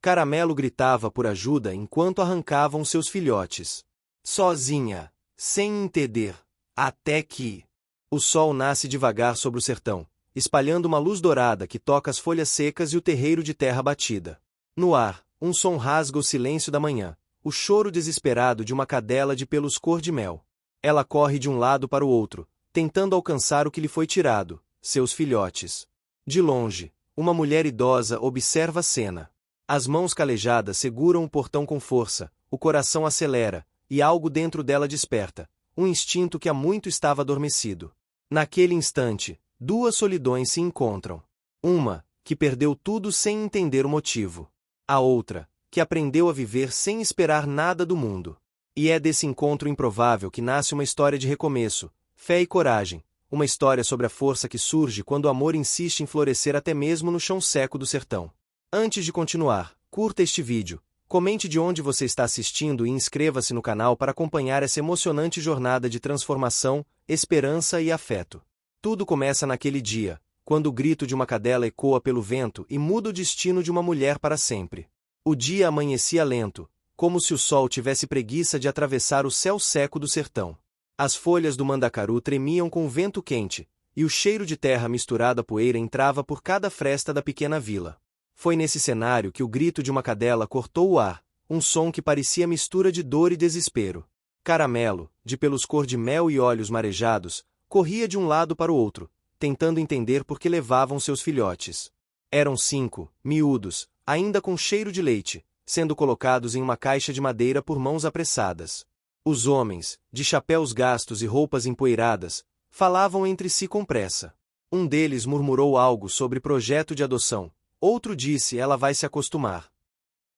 Caramelo gritava por ajuda enquanto arrancavam seus filhotes. Sozinha, sem entender, até que... O sol nasce devagar sobre o sertão, espalhando uma luz dourada que toca as folhas secas e o terreiro de terra batida. No ar, um som rasga o silêncio da manhã, o choro desesperado de uma cadela de pelos cor de mel. Ela corre de um lado para o outro, tentando alcançar o que lhe foi tirado, seus filhotes. De longe, uma mulher idosa observa a cena. As mãos calejadas seguram o portão com força, o coração acelera, e algo dentro dela desperta, um instinto que há muito estava adormecido. Naquele instante, duas solidões se encontram. Uma, que perdeu tudo sem entender o motivo. A outra, que aprendeu a viver sem esperar nada do mundo. E é desse encontro improvável que nasce uma história de recomeço, fé e coragem, uma história sobre a força que surge quando o amor insiste em florescer até mesmo no chão seco do sertão. Antes de continuar, curta este vídeo, comente de onde você está assistindo e inscreva-se no canal para acompanhar essa emocionante jornada de transformação, esperança e afeto. Tudo começa naquele dia, quando o grito de uma cadela ecoa pelo vento e muda o destino de uma mulher para sempre. O dia amanhecia lento, como se o sol tivesse preguiça de atravessar o céu seco do sertão. As folhas do mandacaru tremiam com o vento quente, e o cheiro de terra misturado à poeira entrava por cada fresta da pequena vila. Foi nesse cenário que o grito de uma cadela cortou o ar, um som que parecia mistura de dor e desespero. Caramelo, de pelos cor de mel e olhos marejados, corria de um lado para o outro, tentando entender por que levavam seus filhotes. Eram 5, miúdos, ainda com cheiro de leite, sendo colocados em uma caixa de madeira por mãos apressadas. Os homens, de chapéus gastos e roupas empoeiradas, falavam entre si com pressa. Um deles murmurou algo sobre projeto de adoção. Outro disse: ela vai se acostumar.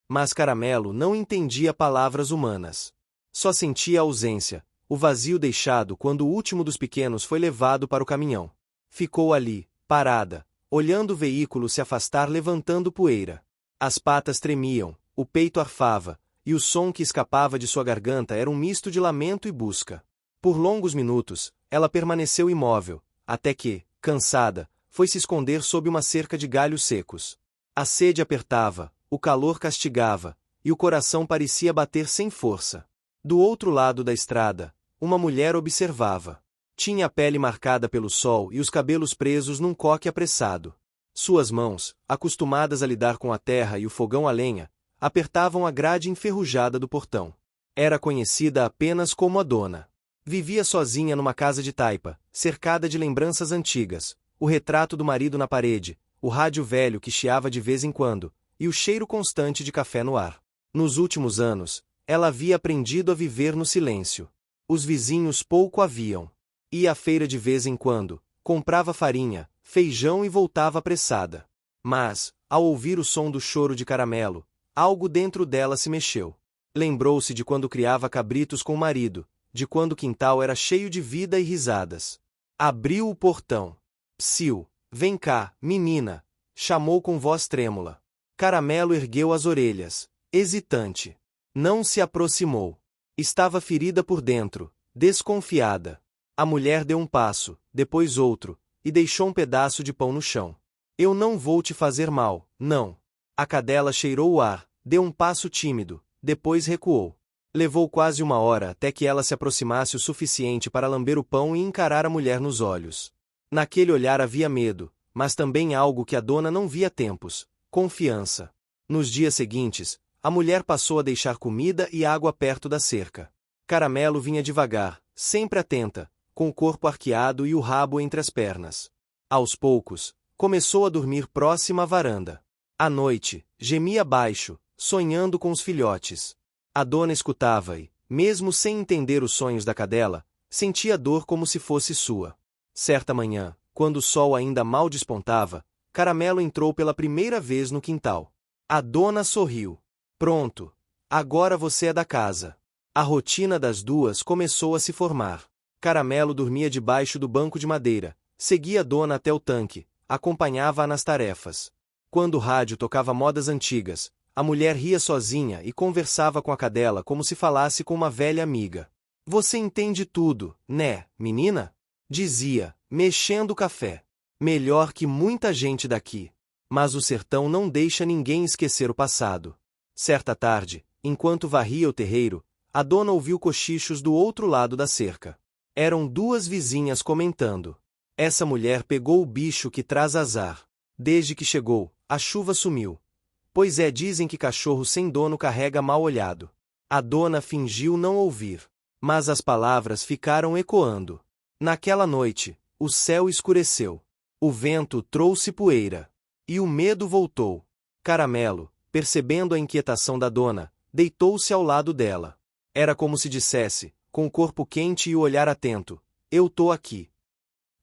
Mas Caramelo não entendia palavras humanas. Só sentia a ausência, o vazio deixado quando o último dos pequenos foi levado para o caminhão. Ficou ali, parada, olhando o veículo se afastar levantando poeira. As patas tremiam, o peito arfava, e o som que escapava de sua garganta era um misto de lamento e busca. Por longos minutos, ela permaneceu imóvel, até que, cansada, foi se esconder sob uma cerca de galhos secos. A sede apertava, o calor castigava, e o coração parecia bater sem força. Do outro lado da estrada, uma mulher observava. Tinha a pele marcada pelo sol e os cabelos presos num coque apressado. Suas mãos, acostumadas a lidar com a terra e o fogão a lenha, apertavam a grade enferrujada do portão. Era conhecida apenas como a dona. Vivia sozinha numa casa de taipa, cercada de lembranças antigas, o retrato do marido na parede, o rádio velho que chiava de vez em quando, e o cheiro constante de café no ar. Nos últimos anos, ela havia aprendido a viver no silêncio. Os vizinhos pouco a viam. Ia à feira de vez em quando, comprava farinha, feijão e voltava apressada. Mas, ao ouvir o som do choro de Caramelo, algo dentro dela se mexeu. Lembrou-se de quando criava cabritos com o marido, de quando o quintal era cheio de vida e risadas. Abriu o portão. Psiu, vem cá, menina, chamou com voz trêmula. Caramelo ergueu as orelhas, hesitante. Não se aproximou. Estava ferida por dentro, desconfiada. A mulher deu um passo, depois outro, e deixou um pedaço de pão no chão. Eu não vou te fazer mal, não. A cadela cheirou o ar, deu um passo tímido, depois recuou. Levou quase uma hora até que ela se aproximasse o suficiente para lamber o pão e encarar a mulher nos olhos. Naquele olhar havia medo, mas também algo que a dona não via há tempos: confiança. Nos dias seguintes, a mulher passou a deixar comida e água perto da cerca. Caramelo vinha devagar, sempre atenta, com o corpo arqueado e o rabo entre as pernas. Aos poucos, começou a dormir próxima à varanda. À noite, gemia baixo, sonhando com os filhotes. A dona escutava e, mesmo sem entender os sonhos da cadela, sentia dor como se fosse sua. Certa manhã, quando o sol ainda mal despontava, Caramelo entrou pela primeira vez no quintal. A dona sorriu. Pronto. Agora você é da casa. A rotina das duas começou a se formar. Caramelo dormia debaixo do banco de madeira, seguia a dona até o tanque, acompanhava-a nas tarefas. Quando o rádio tocava modas antigas, a mulher ria sozinha e conversava com a cadela como se falasse com uma velha amiga. Você entende tudo, né, menina? Dizia, mexendo o café. Melhor que muita gente daqui. Mas o sertão não deixa ninguém esquecer o passado. Certa tarde, enquanto varria o terreiro, a dona ouviu cochichos do outro lado da cerca. Eram duas vizinhas comentando. Essa mulher pegou o bicho que traz azar. Desde que chegou, a chuva sumiu. Pois é, dizem que cachorro sem dono carrega mal olhado. A dona fingiu não ouvir. Mas as palavras ficaram ecoando. Naquela noite, o céu escureceu. O vento trouxe poeira. E o medo voltou. Caramelo, percebendo a inquietação da dona, deitou-se ao lado dela. Era como se dissesse, com o corpo quente e o olhar atento: eu tô aqui.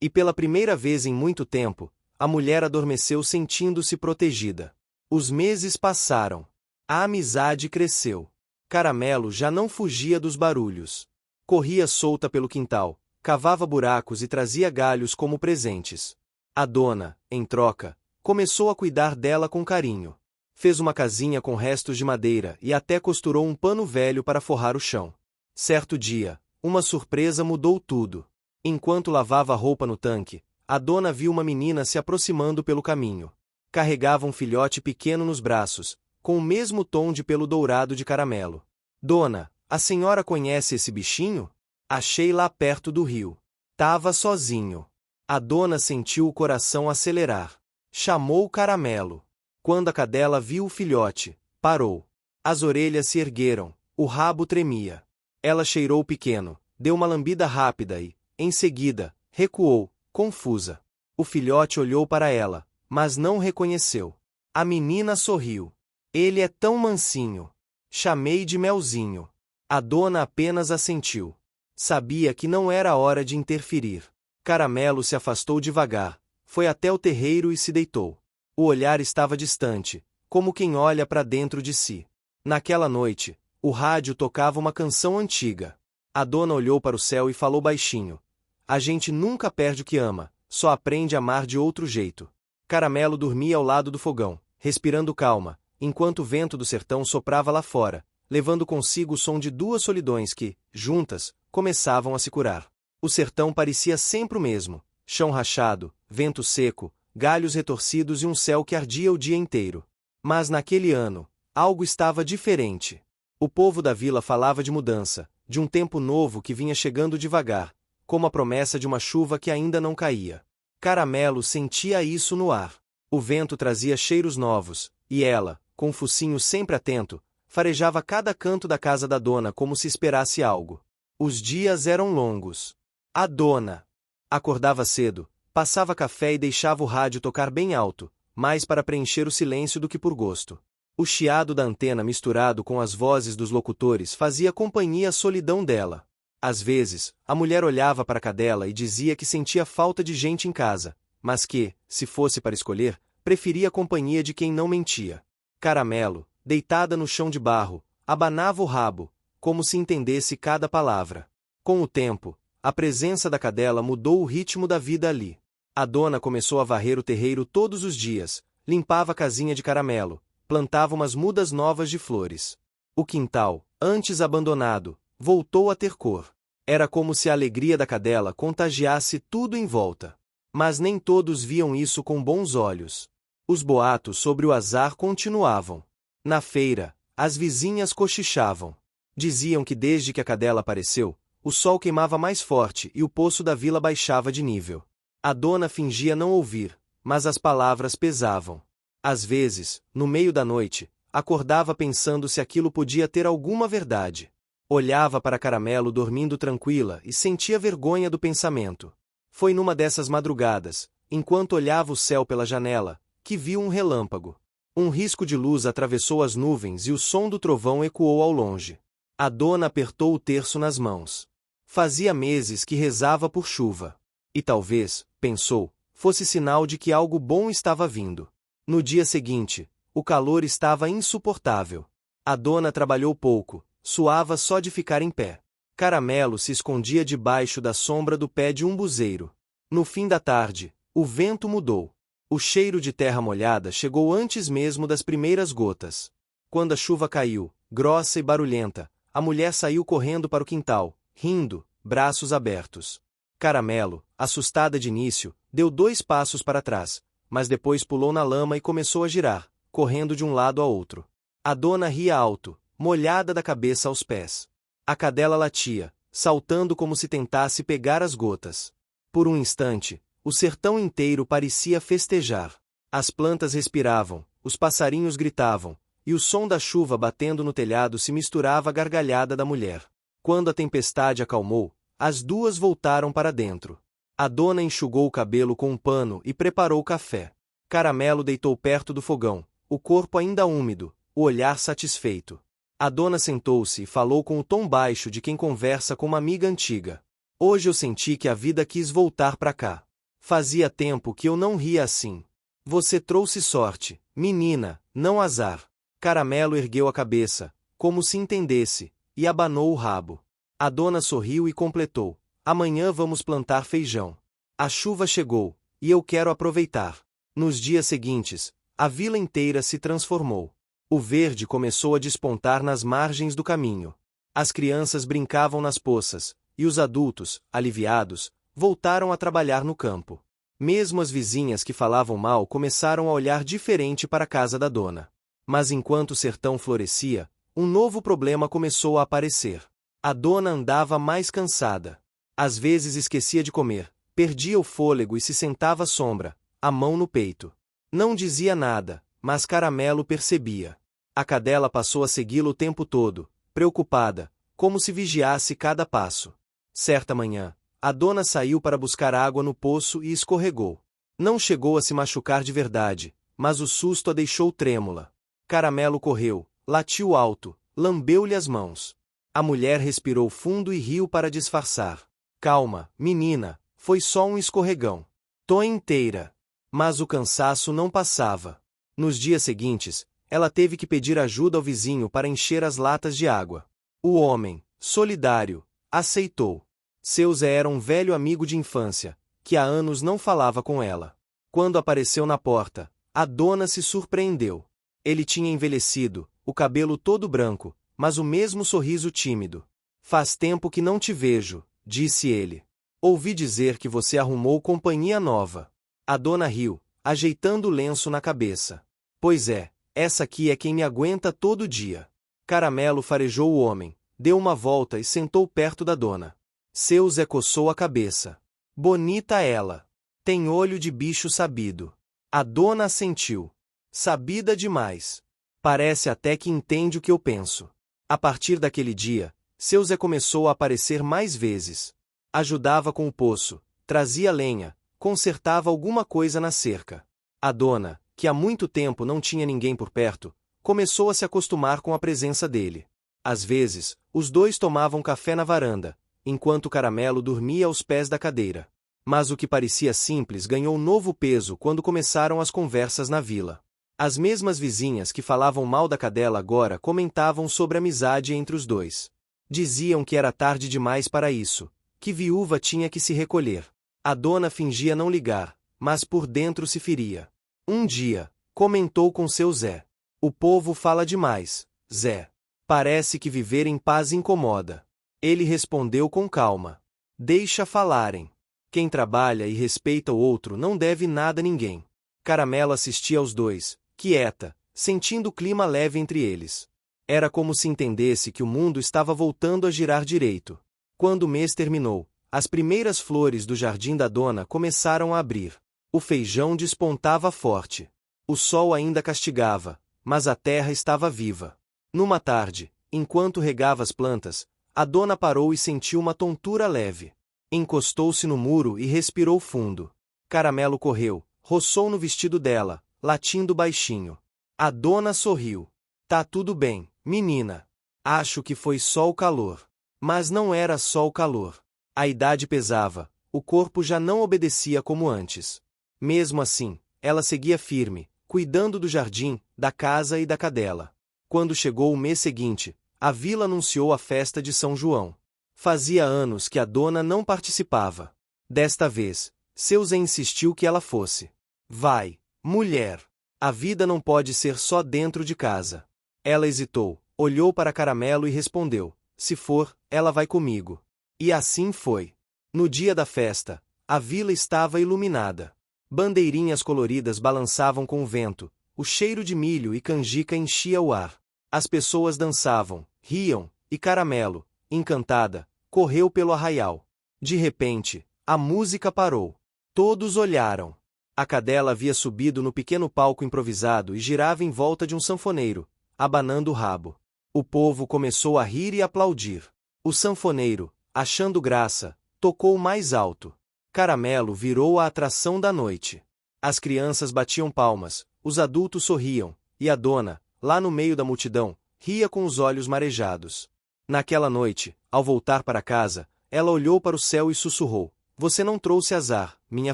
E pela primeira vez em muito tempo, a mulher adormeceu sentindo-se protegida. Os meses passaram. A amizade cresceu. Caramelo já não fugia dos barulhos. Corria solta pelo quintal, cavava buracos e trazia galhos como presentes. A dona, em troca, começou a cuidar dela com carinho. Fez uma casinha com restos de madeira e até costurou um pano velho para forrar o chão. Certo dia, uma surpresa mudou tudo. Enquanto lavava a roupa no tanque, a dona viu uma menina se aproximando pelo caminho. Carregava um filhote pequeno nos braços, com o mesmo tom de pelo dourado de Caramelo. Dona, a senhora conhece esse bichinho? Achei lá perto do rio. Tava sozinho. A dona sentiu o coração acelerar. Chamou Caramelo. Quando a cadela viu o filhote, parou. As orelhas se ergueram, o rabo tremia. Ela cheirou o pequeno, deu uma lambida rápida e, em seguida, recuou, confusa. O filhote olhou para ela, mas não reconheceu. A menina sorriu. Ele é tão mansinho. Chamei de Melzinho. A dona apenas assentiu. Sabia que não era hora de interferir. Caramelo se afastou devagar, foi até o terreiro e se deitou. O olhar estava distante, como quem olha para dentro de si. Naquela noite, o rádio tocava uma canção antiga. A dona olhou para o céu e falou baixinho: a gente nunca perde o que ama, só aprende a amar de outro jeito. Caramelo dormia ao lado do fogão, respirando calma, enquanto o vento do sertão soprava lá fora, levando consigo o som de duas solidões que, juntas, começavam a se curar. O sertão parecia sempre o mesmo: chão rachado, vento seco, galhos retorcidos e um céu que ardia o dia inteiro. Mas naquele ano, algo estava diferente. O povo da vila falava de mudança, de um tempo novo que vinha chegando devagar, como a promessa de uma chuva que ainda não caía. Caramelo sentia isso no ar. O vento trazia cheiros novos, e ela, com o focinho sempre atento, farejava cada canto da casa da dona como se esperasse algo. Os dias eram longos. A dona acordava cedo, passava café e deixava o rádio tocar bem alto, mais para preencher o silêncio do que por gosto. O chiado da antena misturado com as vozes dos locutores fazia companhia à solidão dela. Às vezes, a mulher olhava para a cadela e dizia que sentia falta de gente em casa, mas que, se fosse para escolher, preferia a companhia de quem não mentia. Caramelo, deitada no chão de barro, abanava o rabo, como se entendesse cada palavra. Com o tempo, a presença da cadela mudou o ritmo da vida ali. A dona começou a varrer o terreiro todos os dias, limpava a casinha de Caramelo, plantava umas mudas novas de flores. O quintal, antes abandonado, voltou a ter cor. Era como se a alegria da cadela contagiasse tudo em volta. Mas nem todos viam isso com bons olhos. Os boatos sobre o azar continuavam. Na feira, as vizinhas cochichavam. Diziam que desde que a cadela apareceu, o sol queimava mais forte e o poço da vila baixava de nível. A dona fingia não ouvir, mas as palavras pesavam. Às vezes, no meio da noite, acordava pensando se aquilo podia ter alguma verdade. Olhava para Caramelo dormindo tranquila e sentia vergonha do pensamento. Foi numa dessas madrugadas, enquanto olhava o céu pela janela, que viu um relâmpago. Um risco de luz atravessou as nuvens e o som do trovão ecoou ao longe. A dona apertou o terço nas mãos. Fazia meses que rezava por chuva. E talvez, pensou, fosse sinal de que algo bom estava vindo. No dia seguinte, o calor estava insuportável. A dona trabalhou pouco, suava só de ficar em pé. Caramelo se escondia debaixo da sombra do pé de um buzeiro. No fim da tarde, o vento mudou. O cheiro de terra molhada chegou antes mesmo das primeiras gotas. Quando a chuva caiu, grossa e barulhenta, a mulher saiu correndo para o quintal, rindo, braços abertos. Caramelo, assustada de início, deu 2 passos para trás, mas depois pulou na lama e começou a girar, correndo de um lado a outro. A dona ria alto, molhada da cabeça aos pés. A cadela latia, saltando como se tentasse pegar as gotas. Por um instante, o sertão inteiro parecia festejar. As plantas respiravam, os passarinhos gritavam, e o som da chuva batendo no telhado se misturava à gargalhada da mulher. Quando a tempestade acalmou, as duas voltaram para dentro. A dona enxugou o cabelo com um pano e preparou o café. Caramelo deitou perto do fogão, o corpo ainda úmido, o olhar satisfeito. A dona sentou-se e falou com o tom baixo de quem conversa com uma amiga antiga. Hoje eu senti que a vida quis voltar para cá. Fazia tempo que eu não ria assim. Você trouxe sorte, menina, não azar. Caramelo ergueu a cabeça, como se entendesse, e abanou o rabo. A dona sorriu e completou: amanhã vamos plantar feijão. A chuva chegou, e eu quero aproveitar. Nos dias seguintes, a vila inteira se transformou. O verde começou a despontar nas margens do caminho. As crianças brincavam nas poças, e os adultos, aliviados, voltaram a trabalhar no campo. Mesmo as vizinhas que falavam mal começaram a olhar diferente para a casa da dona. Mas enquanto o sertão florescia, um novo problema começou a aparecer. A dona andava mais cansada. Às vezes esquecia de comer, perdia o fôlego e se sentava à sombra, a mão no peito. Não dizia nada, mas Caramelo percebia. A cadela passou a segui-lo o tempo todo, preocupada, como se vigiasse cada passo. Certa manhã, a dona saiu para buscar água no poço e escorregou. Não chegou a se machucar de verdade, mas o susto a deixou trêmula. Caramelo correu, latiu alto, lambeu-lhe as mãos. A mulher respirou fundo e riu para disfarçar. Calma, menina, foi só um escorregão. Tô inteira. Mas o cansaço não passava. Nos dias seguintes, ela teve que pedir ajuda ao vizinho para encher as latas de água. O homem, solidário, aceitou. Seu Zé era um velho amigo de infância, que há anos não falava com ela. Quando apareceu na porta, a dona se surpreendeu. Ele tinha envelhecido, o cabelo todo branco, mas o mesmo sorriso tímido. Faz tempo que não te vejo, disse ele. Ouvi dizer que você arrumou companhia nova. A dona riu, ajeitando o lenço na cabeça. Pois é, essa aqui é quem me aguenta todo dia. Caramelo farejou o homem, deu uma volta e sentou perto da dona. Seu Zé coçou a cabeça. Bonita ela. Tem olho de bicho sabido. A dona assentiu. Sabida demais. Parece até que entende o que eu penso. A partir daquele dia, seu Zé começou a aparecer mais vezes. Ajudava com o poço, trazia lenha, consertava alguma coisa na cerca. A dona, que há muito tempo não tinha ninguém por perto, começou a se acostumar com a presença dele. Às vezes, os dois tomavam café na varanda, enquanto Caramelo dormia aos pés da cadeira. Mas o que parecia simples ganhou novo peso quando começaram as conversas na vila. As mesmas vizinhas que falavam mal da cadela agora comentavam sobre a amizade entre os dois. Diziam que era tarde demais para isso, que viúva tinha que se recolher. A dona fingia não ligar, mas por dentro se feria. Um dia, comentou com seu Zé. O povo fala demais, Zé. Parece que viver em paz incomoda. Ele respondeu com calma. Deixa falarem. Quem trabalha e respeita o outro não deve nada a ninguém. Caramelo assistia aos dois, quieta, sentindo o clima leve entre eles. Era como se entendesse que o mundo estava voltando a girar direito. Quando o mês terminou, as primeiras flores do jardim da dona começaram a abrir. O feijão despontava forte. O sol ainda castigava, mas a terra estava viva. Numa tarde, enquanto regava as plantas, a dona parou e sentiu uma tontura leve. Encostou-se no muro e respirou fundo. Caramelo correu, roçou no vestido dela, latindo baixinho. A dona sorriu. Tá tudo bem, menina. Acho que foi só o calor. Mas não era só o calor. A idade pesava, o corpo já não obedecia como antes. Mesmo assim, ela seguia firme, cuidando do jardim, da casa e da cadela. Quando chegou o mês seguinte, a vila anunciou a festa de São João. Fazia anos que a dona não participava. Desta vez, seu Zé insistiu que ela fosse. Vai, mulher. A vida não pode ser só dentro de casa. Ela hesitou, olhou para Caramelo e respondeu. Se for, ela vai comigo. E assim foi. No dia da festa, a vila estava iluminada. Bandeirinhas coloridas balançavam com o vento, o cheiro de milho e canjica enchia o ar. As pessoas dançavam, riam, e Caramelo, encantada, correu pelo arraial. De repente, a música parou. Todos olharam. A cadela havia subido no pequeno palco improvisado e girava em volta de um sanfoneiro, abanando o rabo. O povo começou a rir e aplaudir. O sanfoneiro, achando graça, tocou mais alto. Caramelo virou a atração da noite. As crianças batiam palmas, os adultos sorriam, e a dona, lá no meio da multidão, ria com os olhos marejados. Naquela noite, ao voltar para casa, ela olhou para o céu e sussurrou: "Você não trouxe azar, minha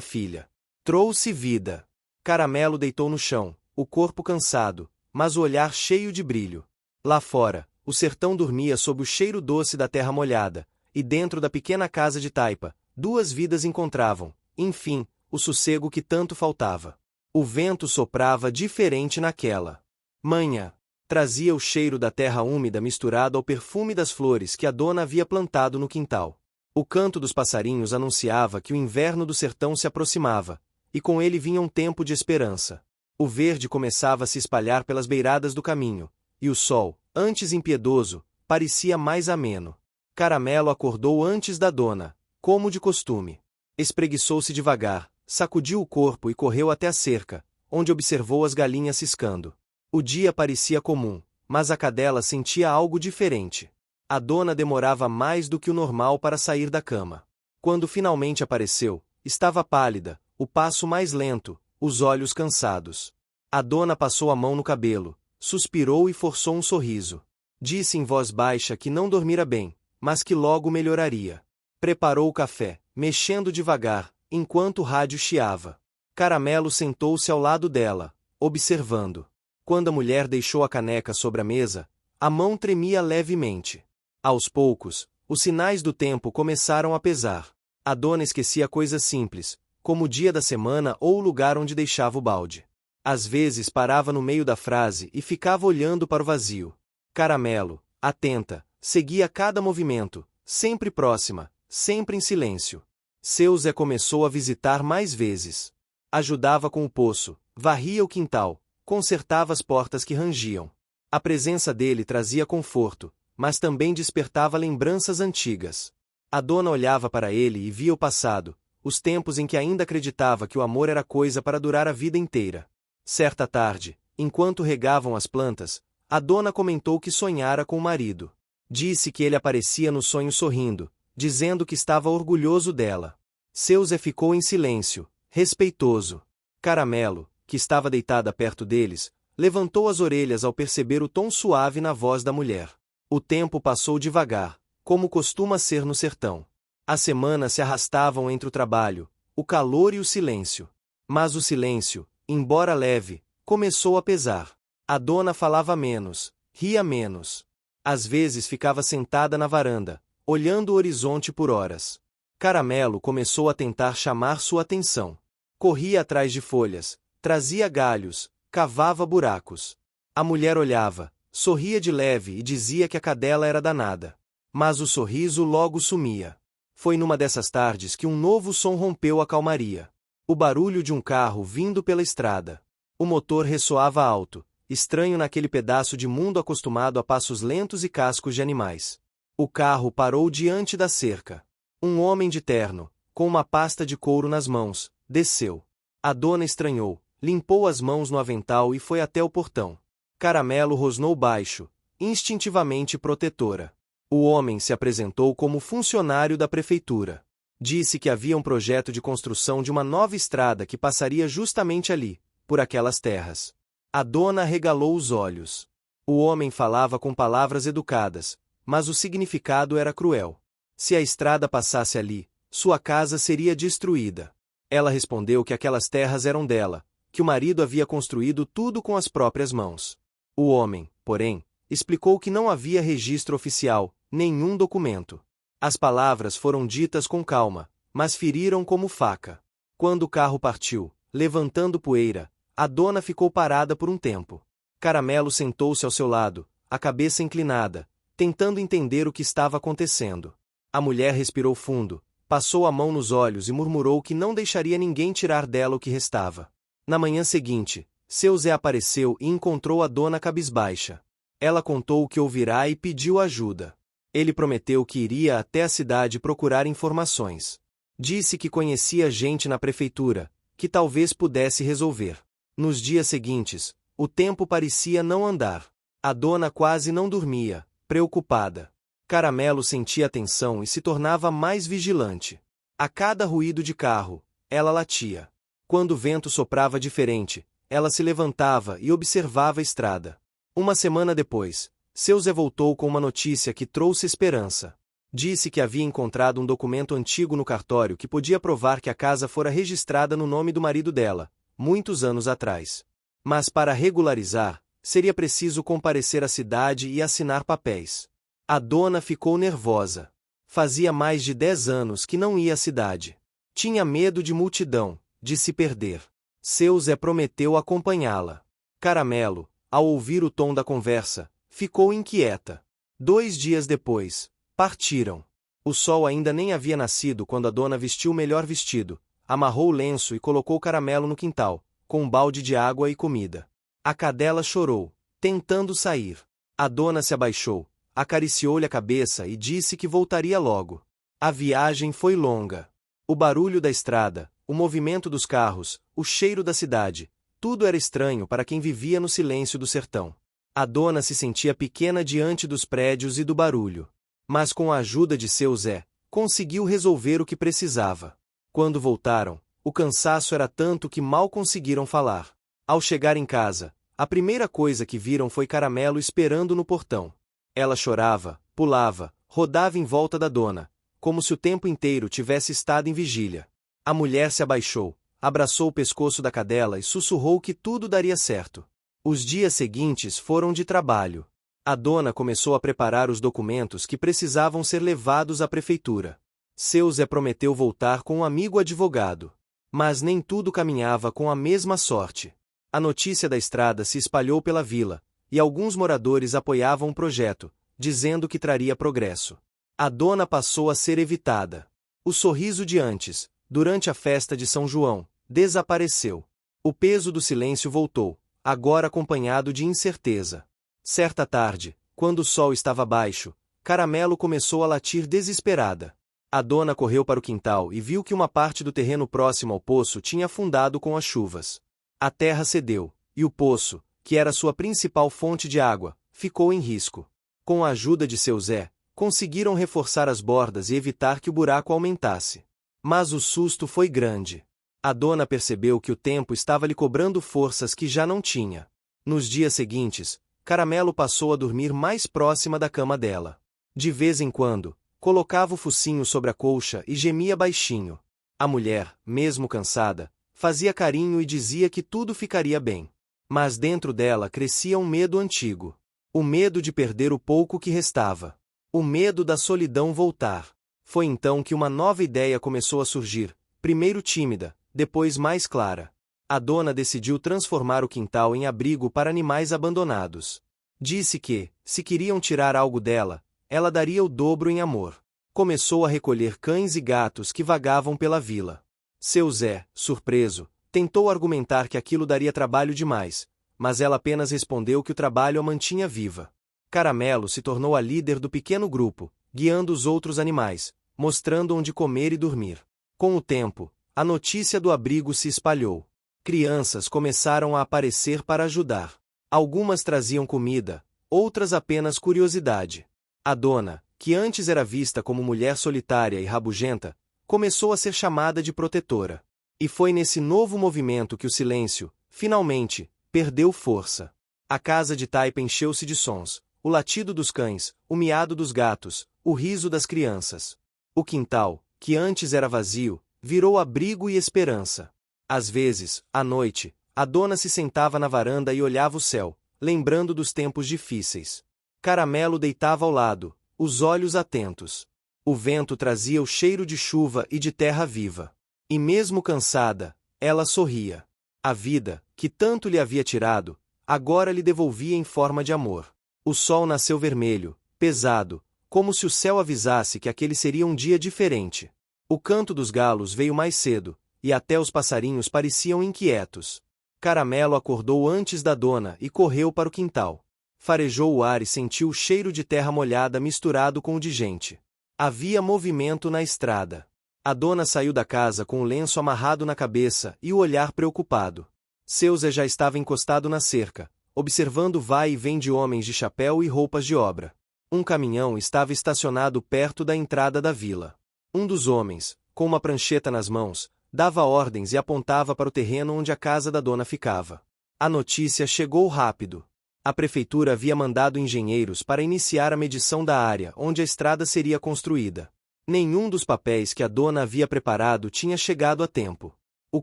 filha. Trouxe vida." Caramelo deitou no chão, o corpo cansado, mas o olhar cheio de brilho. Lá fora, o sertão dormia sob o cheiro doce da terra molhada, e dentro da pequena casa de taipa, duas vidas encontravam, enfim, o sossego que tanto faltava. O vento soprava diferente naquela manhã. Trazia o cheiro da terra úmida misturado ao perfume das flores que a dona havia plantado no quintal. O canto dos passarinhos anunciava que o inverno do sertão se aproximava, e com ele vinha um tempo de esperança. O verde começava a se espalhar pelas beiradas do caminho, e o sol, antes impiedoso, parecia mais ameno. Caramelo acordou antes da dona, como de costume. Espreguiçou-se devagar, sacudiu o corpo e correu até a cerca, onde observou as galinhas ciscando. O dia parecia comum, mas a cadela sentia algo diferente. A dona demorava mais do que o normal para sair da cama. Quando finalmente apareceu, estava pálida, o passo mais lento, os olhos cansados. A dona passou a mão no cabelo, suspirou e forçou um sorriso. Disse em voz baixa que não dormira bem, mas que logo melhoraria. Preparou o café, mexendo devagar, enquanto o rádio chiava. Caramelo sentou-se ao lado dela, observando. Quando a mulher deixou a caneca sobre a mesa, a mão tremia levemente. Aos poucos, os sinais do tempo começaram a pesar. A dona esquecia coisas simples, como o dia da semana ou o lugar onde deixava o balde. Às vezes parava no meio da frase e ficava olhando para o vazio. Caramelo, atenta, seguia cada movimento, sempre próxima, sempre em silêncio. Seu Zé começou a visitar mais vezes. Ajudava com o poço, varria o quintal, consertava as portas que rangiam. A presença dele trazia conforto, mas também despertava lembranças antigas. A dona olhava para ele e via o passado, os tempos em que ainda acreditava que o amor era coisa para durar a vida inteira. Certa tarde, enquanto regavam as plantas, a dona comentou que sonhara com o marido. Disse que ele aparecia no sonho sorrindo, dizendo que estava orgulhoso dela. Seu Zé ficou em silêncio, respeitoso. Caramelo, que estava deitada perto deles, levantou as orelhas ao perceber o tom suave na voz da mulher. O tempo passou devagar, como costuma ser no sertão. As semanas se arrastavam entre o trabalho, o calor e o silêncio. Mas o silêncio, embora leve, começou a pesar. A dona falava menos, ria menos. Às vezes ficava sentada na varanda, olhando o horizonte por horas. Caramelo começou a tentar chamar sua atenção. Corria atrás de folhas, trazia galhos, cavava buracos. A mulher olhava, sorria de leve e dizia que a cadela era danada. Mas o sorriso logo sumia. Foi numa dessas tardes que um novo som rompeu a calmaria. O barulho de um carro vindo pela estrada. O motor ressoava alto, estranho naquele pedaço de mundo acostumado a passos lentos e cascos de animais. O carro parou diante da cerca. Um homem de terno, com uma pasta de couro nas mãos, desceu. A dona estranhou, limpou as mãos no avental e foi até o portão. Caramelo rosnou baixo, instintivamente protetora. O homem se apresentou como funcionário da prefeitura. Disse que havia um projeto de construção de uma nova estrada que passaria justamente ali, por aquelas terras. A dona arregalou os olhos. O homem falava com palavras educadas, mas o significado era cruel. Se a estrada passasse ali, sua casa seria destruída. Ela respondeu que aquelas terras eram dela, que o marido havia construído tudo com as próprias mãos. O homem, porém, explicou que não havia registro oficial, nenhum documento. As palavras foram ditas com calma, mas feriram como faca. Quando o carro partiu, levantando poeira, a dona ficou parada por um tempo. Caramelo sentou-se ao seu lado, a cabeça inclinada, tentando entender o que estava acontecendo. A mulher respirou fundo, passou a mão nos olhos e murmurou que não deixaria ninguém tirar dela o que restava. Na manhã seguinte, seu Zé apareceu e encontrou a dona cabisbaixa. Ela contou o que ouvirá e pediu ajuda. Ele prometeu que iria até a cidade procurar informações. Disse que conhecia gente na prefeitura, que talvez pudesse resolver. Nos dias seguintes, o tempo parecia não andar. A dona quase não dormia, preocupada. Caramelo sentia a tensão e se tornava mais vigilante. A cada ruído de carro, ela latia. Quando o vento soprava diferente, ela se levantava e observava a estrada. Uma semana depois, seu Zé voltou com uma notícia que trouxe esperança. Disse que havia encontrado um documento antigo no cartório que podia provar que a casa fora registrada no nome do marido dela, muitos anos atrás. Mas para regularizar, seria preciso comparecer à cidade e assinar papéis. A dona ficou nervosa. Fazia mais de 10 anos que não ia à cidade. Tinha medo de multidão, de se perder. Seu Zé prometeu acompanhá-la. Caramelo, ao ouvir o tom da conversa, ficou inquieta. 2 dias depois, partiram. O sol ainda nem havia nascido quando a dona vestiu o melhor vestido, amarrou o lenço e colocou Caramelo no quintal, com um balde de água e comida. A cadela chorou, tentando sair. A dona se abaixou, acariciou-lhe a cabeça e disse que voltaria logo. A viagem foi longa. O barulho da estrada, o movimento dos carros, o cheiro da cidade, tudo era estranho para quem vivia no silêncio do sertão. A dona se sentia pequena diante dos prédios e do barulho. Mas com a ajuda de seu Zé, conseguiu resolver o que precisava. Quando voltaram, o cansaço era tanto que mal conseguiram falar. Ao chegar em casa, a primeira coisa que viram foi Caramelo esperando no portão. Ela chorava, pulava, rodava em volta da dona, como se o tempo inteiro tivesse estado em vigília. A mulher se abaixou, abraçou o pescoço da cadela e sussurrou que tudo daria certo. Os dias seguintes foram de trabalho. A dona começou a preparar os documentos que precisavam ser levados à prefeitura. Seu Zé prometeu voltar com um amigo advogado. Mas nem tudo caminhava com a mesma sorte. A notícia da estrada se espalhou pela vila, e alguns moradores apoiavam o projeto, dizendo que traria progresso. A dona passou a ser evitada. O sorriso de antes, durante a festa de São João, desapareceu. O peso do silêncio voltou, agora acompanhado de incerteza. Certa tarde, quando o sol estava baixo, Caramelo começou a latir desesperada. A dona correu para o quintal e viu que uma parte do terreno próximo ao poço tinha afundado com as chuvas. A terra cedeu, e o poço, que era sua principal fonte de água, ficou em risco. Com a ajuda de seu Zé, conseguiram reforçar as bordas e evitar que o buraco aumentasse. Mas o susto foi grande. A dona percebeu que o tempo estava lhe cobrando forças que já não tinha. Nos dias seguintes, Caramelo passou a dormir mais próxima da cama dela. De vez em quando, colocava o focinho sobre a colcha e gemia baixinho. A mulher, mesmo cansada, fazia carinho e dizia que tudo ficaria bem. Mas dentro dela crescia um medo antigo. O medo de perder o pouco que restava. O medo da solidão voltar. Foi então que uma nova ideia começou a surgir, primeiro tímida, depois mais clara. A dona decidiu transformar o quintal em abrigo para animais abandonados. Disse que, se queriam tirar algo dela, ela daria o dobro em amor. Começou a recolher cães e gatos que vagavam pela vila. Seu Zé, surpreso, tentou argumentar que aquilo daria trabalho demais, mas ela apenas respondeu que o trabalho a mantinha viva. Caramelo se tornou a líder do pequeno grupo, guiando os outros animais, mostrando onde comer e dormir. Com o tempo, a notícia do abrigo se espalhou. Crianças começaram a aparecer para ajudar. Algumas traziam comida, outras apenas curiosidade. A dona, que antes era vista como mulher solitária e rabugenta, começou a ser chamada de protetora. E foi nesse novo movimento que o silêncio, finalmente, perdeu força. A casa de taipa encheu-se de sons, o latido dos cães, o miado dos gatos, o riso das crianças. O quintal, que antes era vazio, virou abrigo e esperança. Às vezes, à noite, a dona se sentava na varanda e olhava o céu, lembrando dos tempos difíceis. Caramelo deitava ao lado, os olhos atentos. O vento trazia o cheiro de chuva e de terra viva. E mesmo cansada, ela sorria. A vida, que tanto lhe havia tirado, agora lhe devolvia em forma de amor. O sol nasceu vermelho, pesado, como se o céu avisasse que aquele seria um dia diferente. O canto dos galos veio mais cedo, e até os passarinhos pareciam inquietos. Caramelo acordou antes da dona e correu para o quintal. Farejou o ar e sentiu o cheiro de terra molhada misturado com o de gente. Havia movimento na estrada. A dona saiu da casa com o lenço amarrado na cabeça e o olhar preocupado. Seu Zé já estava encostado na cerca, observando o vai e vem de homens de chapéu e roupas de obra. Um caminhão estava estacionado perto da entrada da vila. Um dos homens, com uma prancheta nas mãos, dava ordens e apontava para o terreno onde a casa da dona ficava. A notícia chegou rápido. A prefeitura havia mandado engenheiros para iniciar a medição da área onde a estrada seria construída. Nenhum dos papéis que a dona havia preparado tinha chegado a tempo. O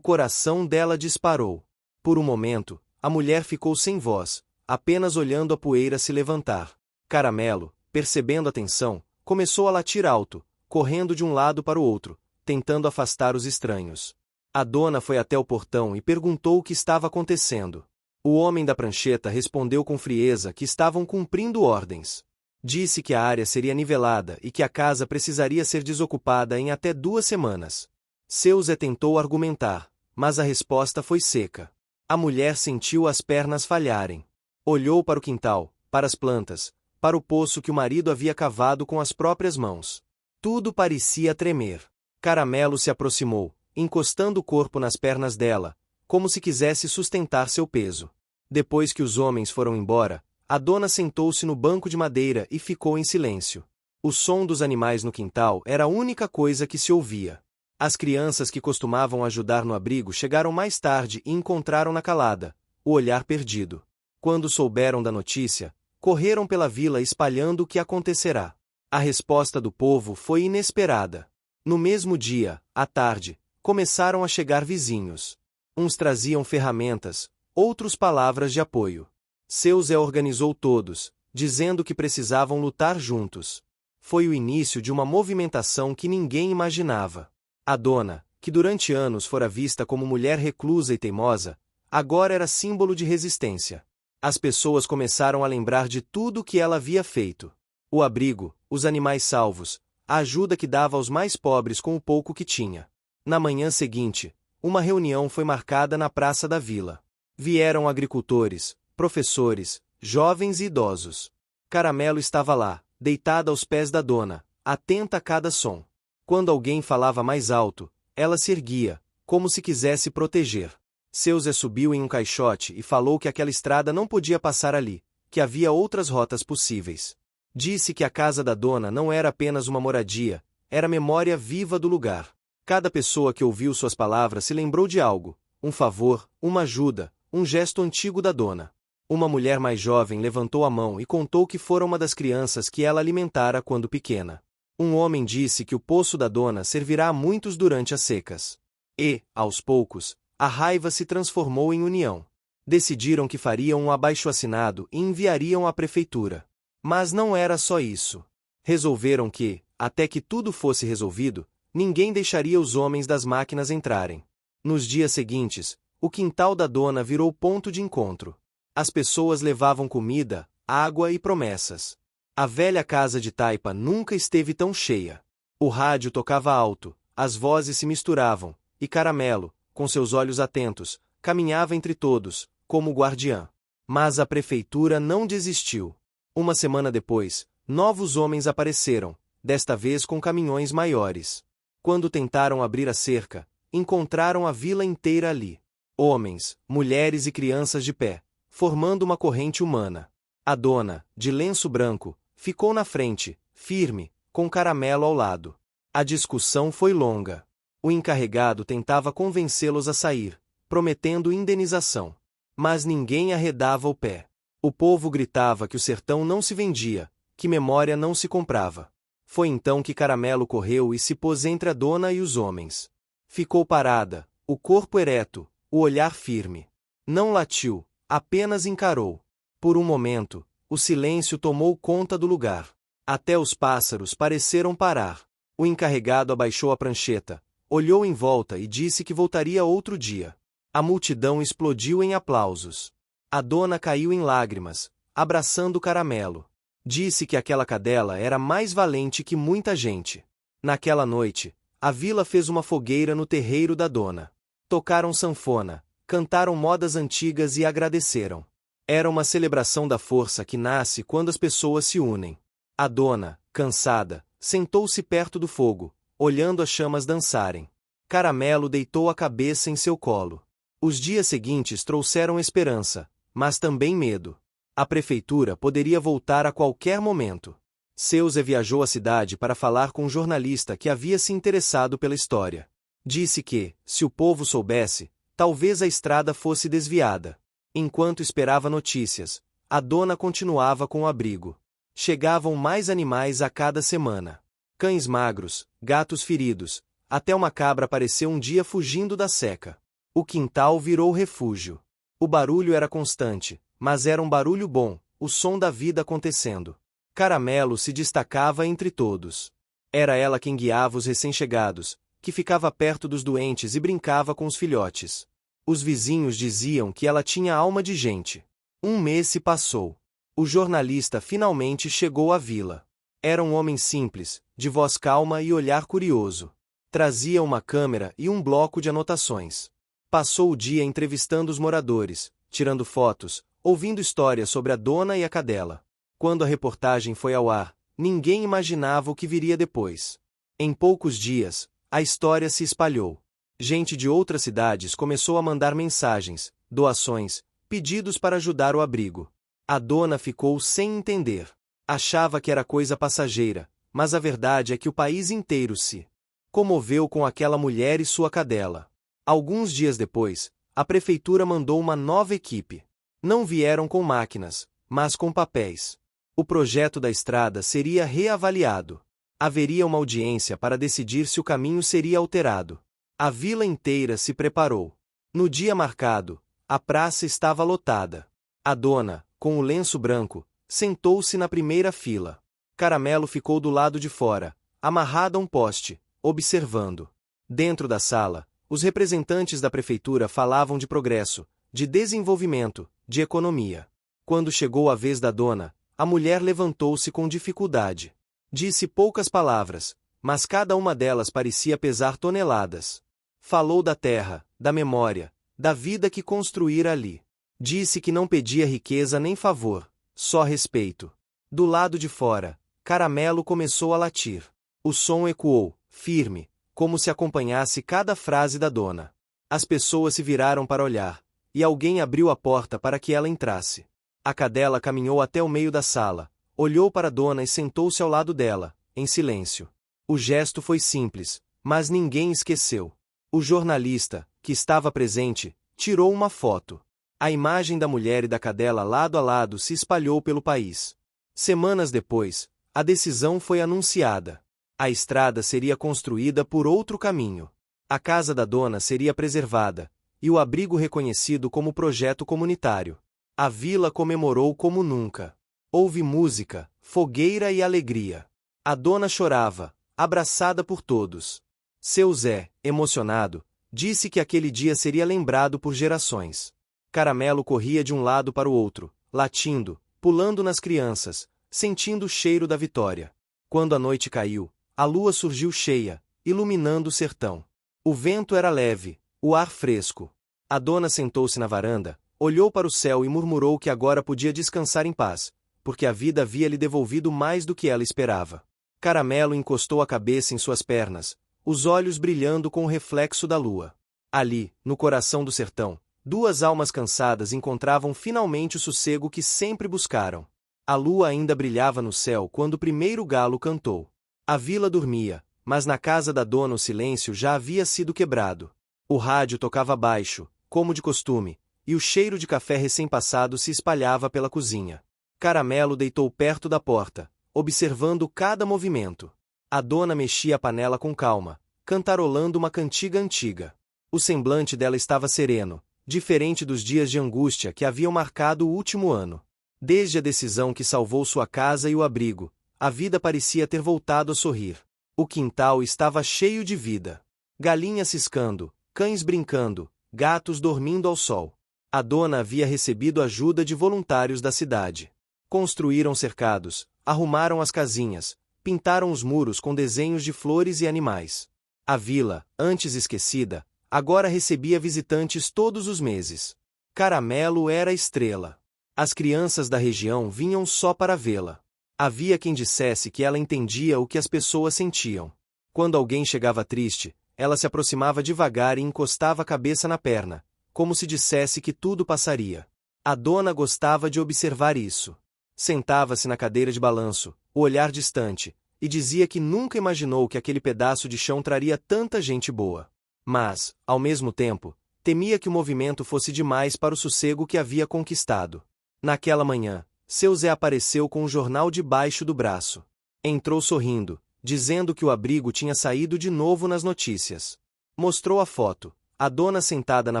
coração dela disparou. Por um momento, a mulher ficou sem voz, apenas olhando a poeira se levantar. Caramelo, percebendo a tensão, começou a latir alto, correndo de um lado para o outro, tentando afastar os estranhos. A dona foi até o portão e perguntou o que estava acontecendo. O homem da prancheta respondeu com frieza que estavam cumprindo ordens. Disse que a área seria nivelada e que a casa precisaria ser desocupada em até 2 semanas. Seu Zé tentou argumentar, mas a resposta foi seca. A mulher sentiu as pernas falharem. Olhou para o quintal, para as plantas, para o poço que o marido havia cavado com as próprias mãos. Tudo parecia tremer. Caramelo se aproximou, encostando o corpo nas pernas dela, como se quisesse sustentar seu peso. Depois que os homens foram embora, a dona sentou-se no banco de madeira e ficou em silêncio. O som dos animais no quintal era a única coisa que se ouvia. As crianças que costumavam ajudar no abrigo chegaram mais tarde e encontraram na calada, o olhar perdido. Quando souberam da notícia, correram pela vila espalhando o que acontecerá. A resposta do povo foi inesperada. No mesmo dia, à tarde, começaram a chegar vizinhos. Uns traziam ferramentas, outros palavras de apoio. Seu Zé organizou todos, dizendo que precisavam lutar juntos. Foi o início de uma movimentação que ninguém imaginava. A dona, que durante anos fora vista como mulher reclusa e teimosa, agora era símbolo de resistência. As pessoas começaram a lembrar de tudo o que ela havia feito. O abrigo, os animais salvos, a ajuda que dava aos mais pobres com o pouco que tinha. Na manhã seguinte, uma reunião foi marcada na praça da vila. Vieram agricultores, professores, jovens e idosos. Caramelo estava lá, deitada aos pés da dona, atenta a cada som. Quando alguém falava mais alto, ela se erguia, como se quisesse proteger. Seu Zé subiu em um caixote e falou que aquela estrada não podia passar ali, que havia outras rotas possíveis. Disse que a casa da dona não era apenas uma moradia, era a memória viva do lugar. Cada pessoa que ouviu suas palavras se lembrou de algo, um favor, uma ajuda, um gesto antigo da dona. Uma mulher mais jovem levantou a mão e contou que fora uma das crianças que ela alimentara quando pequena. Um homem disse que o poço da dona servirá a muitos durante as secas. E, aos poucos, a raiva se transformou em união. Decidiram que fariam um abaixo-assinado e enviariam à prefeitura. Mas não era só isso. Resolveram que, até que tudo fosse resolvido, ninguém deixaria os homens das máquinas entrarem. Nos dias seguintes, o quintal da dona virou ponto de encontro. As pessoas levavam comida, água e promessas. A velha casa de taipa nunca esteve tão cheia. O rádio tocava alto, as vozes se misturavam, e Caramelo, com seus olhos atentos, caminhava entre todos, como guardiã. Mas a prefeitura não desistiu. Uma semana depois, novos homens apareceram, desta vez com caminhões maiores. Quando tentaram abrir a cerca, encontraram a vila inteira ali. Homens, mulheres e crianças de pé, formando uma corrente humana. A dona, de lenço branco, ficou na frente, firme, com Caramelo ao lado. A discussão foi longa. O encarregado tentava convencê-los a sair, prometendo indenização. Mas ninguém arredava o pé. O povo gritava que o sertão não se vendia, que memória não se comprava. Foi então que Caramelo correu e se pôs entre a dona e os homens. Ficou parada, o corpo ereto, o olhar firme. Não latiu, apenas encarou. Por um momento, o silêncio tomou conta do lugar. Até os pássaros pareceram parar. O encarregado abaixou a prancheta, olhou em volta e disse que voltaria outro dia. A multidão explodiu em aplausos. A dona caiu em lágrimas, abraçando Caramelo. Disse que aquela cadela era mais valente que muita gente. Naquela noite, A vila fez uma fogueira no terreiro da dona. Tocaram sanfona, cantaram modas antigas e agradeceram. Era uma celebração da força que nasce quando as pessoas se unem. A dona, cansada, sentou-se perto do fogo, olhando as chamas dançarem. Caramelo deitou a cabeça em seu colo. Os dias seguintes trouxeram esperança, mas também medo. A prefeitura poderia voltar a qualquer momento. Seuze viajou à cidade para falar com um jornalista que havia se interessado pela história. Disse que, se o povo soubesse, talvez a estrada fosse desviada. Enquanto esperava notícias, a dona continuava com o abrigo. Chegavam mais animais a cada semana. Cães magros, gatos feridos, até uma cabra apareceu um dia fugindo da seca. O quintal virou refúgio. O barulho era constante, mas era um barulho bom, o som da vida acontecendo. Caramelo se destacava entre todos. Era ela quem guiava os recém-chegados, que ficava perto dos doentes e brincava com os filhotes. Os vizinhos diziam que ela tinha alma de gente. Um mês se passou. O jornalista finalmente chegou à vila. Era um homem simples, de voz calma e olhar curioso. Trazia uma câmera e um bloco de anotações. Passou o dia entrevistando os moradores, tirando fotos, ouvindo histórias sobre a dona e a cadela. Quando a reportagem foi ao ar, ninguém imaginava o que viria depois. Em poucos dias, a história se espalhou. Gente de outras cidades começou a mandar mensagens, doações, pedidos para ajudar o abrigo. A dona ficou sem entender. Achava que era coisa passageira, mas a verdade é que o país inteiro se comoveu com aquela mulher e sua cadela. Alguns dias depois, a prefeitura mandou uma nova equipe. Não vieram com máquinas, mas com papéis. O projeto da estrada seria reavaliado. Haveria uma audiência para decidir se o caminho seria alterado. A vila inteira se preparou. No dia marcado, a praça estava lotada. A dona, com o lenço branco, sentou-se na primeira fila. Caramelo ficou do lado de fora, amarrado a um poste, observando. Dentro da sala, os representantes da prefeitura falavam de progresso, de desenvolvimento, de economia. Quando chegou a vez da dona, a mulher levantou-se com dificuldade. Disse poucas palavras, mas cada uma delas parecia pesar toneladas. Falou da terra, da memória, da vida que construíra ali. Disse que não pedia riqueza nem favor, só respeito. Do lado de fora, Caramelo começou a latir. O som ecoou, firme, como se acompanhasse cada frase da dona. As pessoas se viraram para olhar, e alguém abriu a porta para que ela entrasse. A cadela caminhou até o meio da sala, olhou para a dona e sentou-se ao lado dela, em silêncio. O gesto foi simples, mas ninguém esqueceu. O jornalista, que estava presente, tirou uma foto. A imagem da mulher e da cadela lado a lado se espalhou pelo país. Semanas depois, a decisão foi anunciada. A estrada seria construída por outro caminho. A casa da dona seria preservada, e o abrigo reconhecido como projeto comunitário. A vila comemorou como nunca. Houve música, fogueira e alegria. A dona chorava, abraçada por todos. Seu Zé, emocionado, disse que aquele dia seria lembrado por gerações. Caramelo corria de um lado para o outro, latindo, pulando nas crianças, sentindo o cheiro da vitória. Quando a noite caiu, a lua surgiu cheia, iluminando o sertão. O vento era leve, o ar fresco. A dona sentou-se na varanda, olhou para o céu e murmurou que agora podia descansar em paz, porque a vida havia lhe devolvido mais do que ela esperava. Caramelo encostou a cabeça em suas pernas, os olhos brilhando com o reflexo da lua. Ali, no coração do sertão, duas almas cansadas encontravam finalmente o sossego que sempre buscaram. A lua ainda brilhava no céu quando o primeiro galo cantou. A vila dormia, mas na casa da dona o silêncio já havia sido quebrado. O rádio tocava baixo, como de costume, e o cheiro de café recém-passado se espalhava pela cozinha. Caramelo deitou perto da porta, observando cada movimento. A dona mexia a panela com calma, cantarolando uma cantiga antiga. O semblante dela estava sereno, diferente dos dias de angústia que haviam marcado o último ano. Desde a decisão que salvou sua casa e o abrigo, a vida parecia ter voltado a sorrir. O quintal estava cheio de vida. Galinhas ciscando, cães brincando, gatos dormindo ao sol. A dona havia recebido ajuda de voluntários da cidade. Construíram cercados, arrumaram as casinhas, pintaram os muros com desenhos de flores e animais. A vila, antes esquecida, agora recebia visitantes todos os meses. Caramelo era a estrela. As crianças da região vinham só para vê-la. Havia quem dissesse que ela entendia o que as pessoas sentiam. Quando alguém chegava triste, ela se aproximava devagar e encostava a cabeça na perna, como se dissesse que tudo passaria. A dona gostava de observar isso. Sentava-se na cadeira de balanço, o olhar distante, e dizia que nunca imaginou que aquele pedaço de chão traria tanta gente boa. Mas, ao mesmo tempo, temia que o movimento fosse demais para o sossego que havia conquistado. Naquela manhã, seu Zé apareceu com um jornal debaixo do braço. Entrou sorrindo, dizendo que o abrigo tinha saído de novo nas notícias. Mostrou a foto, a dona sentada na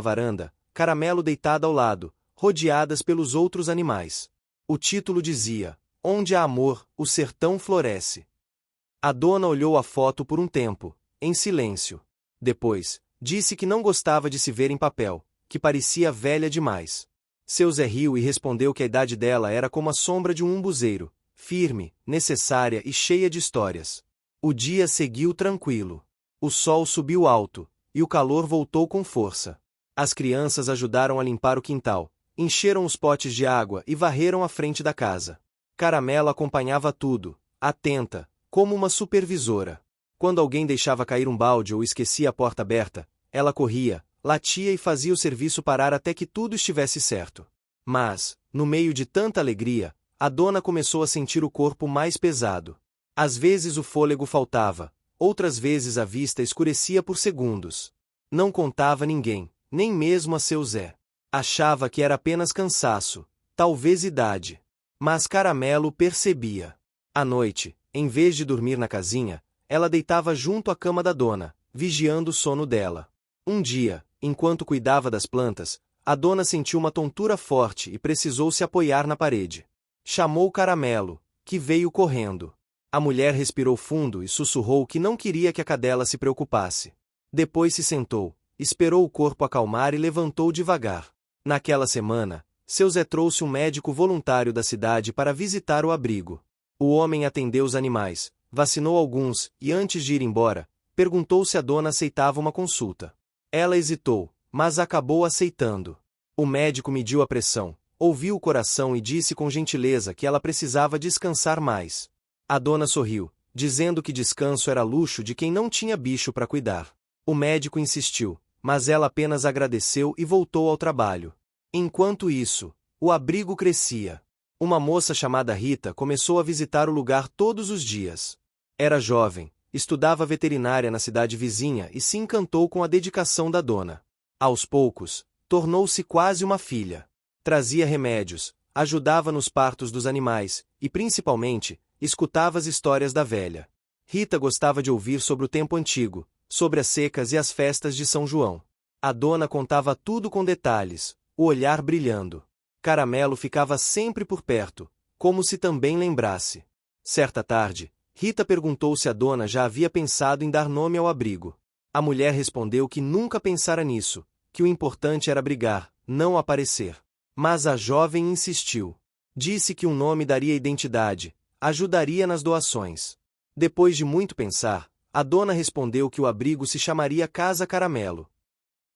varanda, Caramelo deitada ao lado, rodeadas pelos outros animais. O título dizia: Onde há amor, o sertão floresce. A dona olhou a foto por um tempo, em silêncio. Depois, disse que não gostava de se ver em papel, que parecia velha demais. Seu Zé riu e respondeu que a idade dela era como a sombra de um umbuzeiro, firme, necessária e cheia de histórias. O dia seguiu tranquilo. O sol subiu alto, e o calor voltou com força. As crianças ajudaram a limpar o quintal, encheram os potes de água e varreram a frente da casa. Caramelo acompanhava tudo, atenta, como uma supervisora. Quando alguém deixava cair um balde ou esquecia a porta aberta, ela corria, latia e fazia o serviço parar até que tudo estivesse certo. Mas, no meio de tanta alegria, a dona começou a sentir o corpo mais pesado. Às vezes o fôlego faltava, outras vezes a vista escurecia por segundos. Não contava a ninguém, nem mesmo a seu Zé. Achava que era apenas cansaço, talvez idade. Mas Caramelo percebia. À noite, em vez de dormir na casinha, ela deitava junto à cama da dona, vigiando o sono dela. Um dia, enquanto cuidava das plantas, a dona sentiu uma tontura forte e precisou se apoiar na parede. Chamou Caramelo, que veio correndo. A mulher respirou fundo e sussurrou que não queria que a cadela se preocupasse. Depois se sentou, esperou o corpo acalmar e levantou devagar. Naquela semana, seu Zé trouxe um médico voluntário da cidade para visitar o abrigo. O homem atendeu os animais, vacinou alguns e, antes de ir embora, perguntou se a dona aceitava uma consulta. Ela hesitou, mas acabou aceitando. O médico mediu a pressão, ouviu o coração e disse com gentileza que ela precisava descansar mais. A dona sorriu, dizendo que descanso era luxo de quem não tinha bicho para cuidar. O médico insistiu, mas ela apenas agradeceu e voltou ao trabalho. Enquanto isso, o abrigo crescia. Uma moça chamada Rita começou a visitar o lugar todos os dias. Era jovem, estudava veterinária na cidade vizinha e se encantou com a dedicação da dona. Aos poucos, tornou-se quase uma filha. Trazia remédios, ajudava nos partos dos animais e, principalmente, escutava as histórias da velha. Rita gostava de ouvir sobre o tempo antigo, sobre as secas e as festas de São João. A dona contava tudo com detalhes, o olhar brilhando. Caramelo ficava sempre por perto, como se também lembrasse. Certa tarde, Rita perguntou se a dona já havia pensado em dar nome ao abrigo. A mulher respondeu que nunca pensara nisso, que o importante era brigar, não aparecer. Mas a jovem insistiu. Disse que um nome daria identidade, ajudaria nas doações. Depois de muito pensar, a dona respondeu que o abrigo se chamaria Casa Caramelo.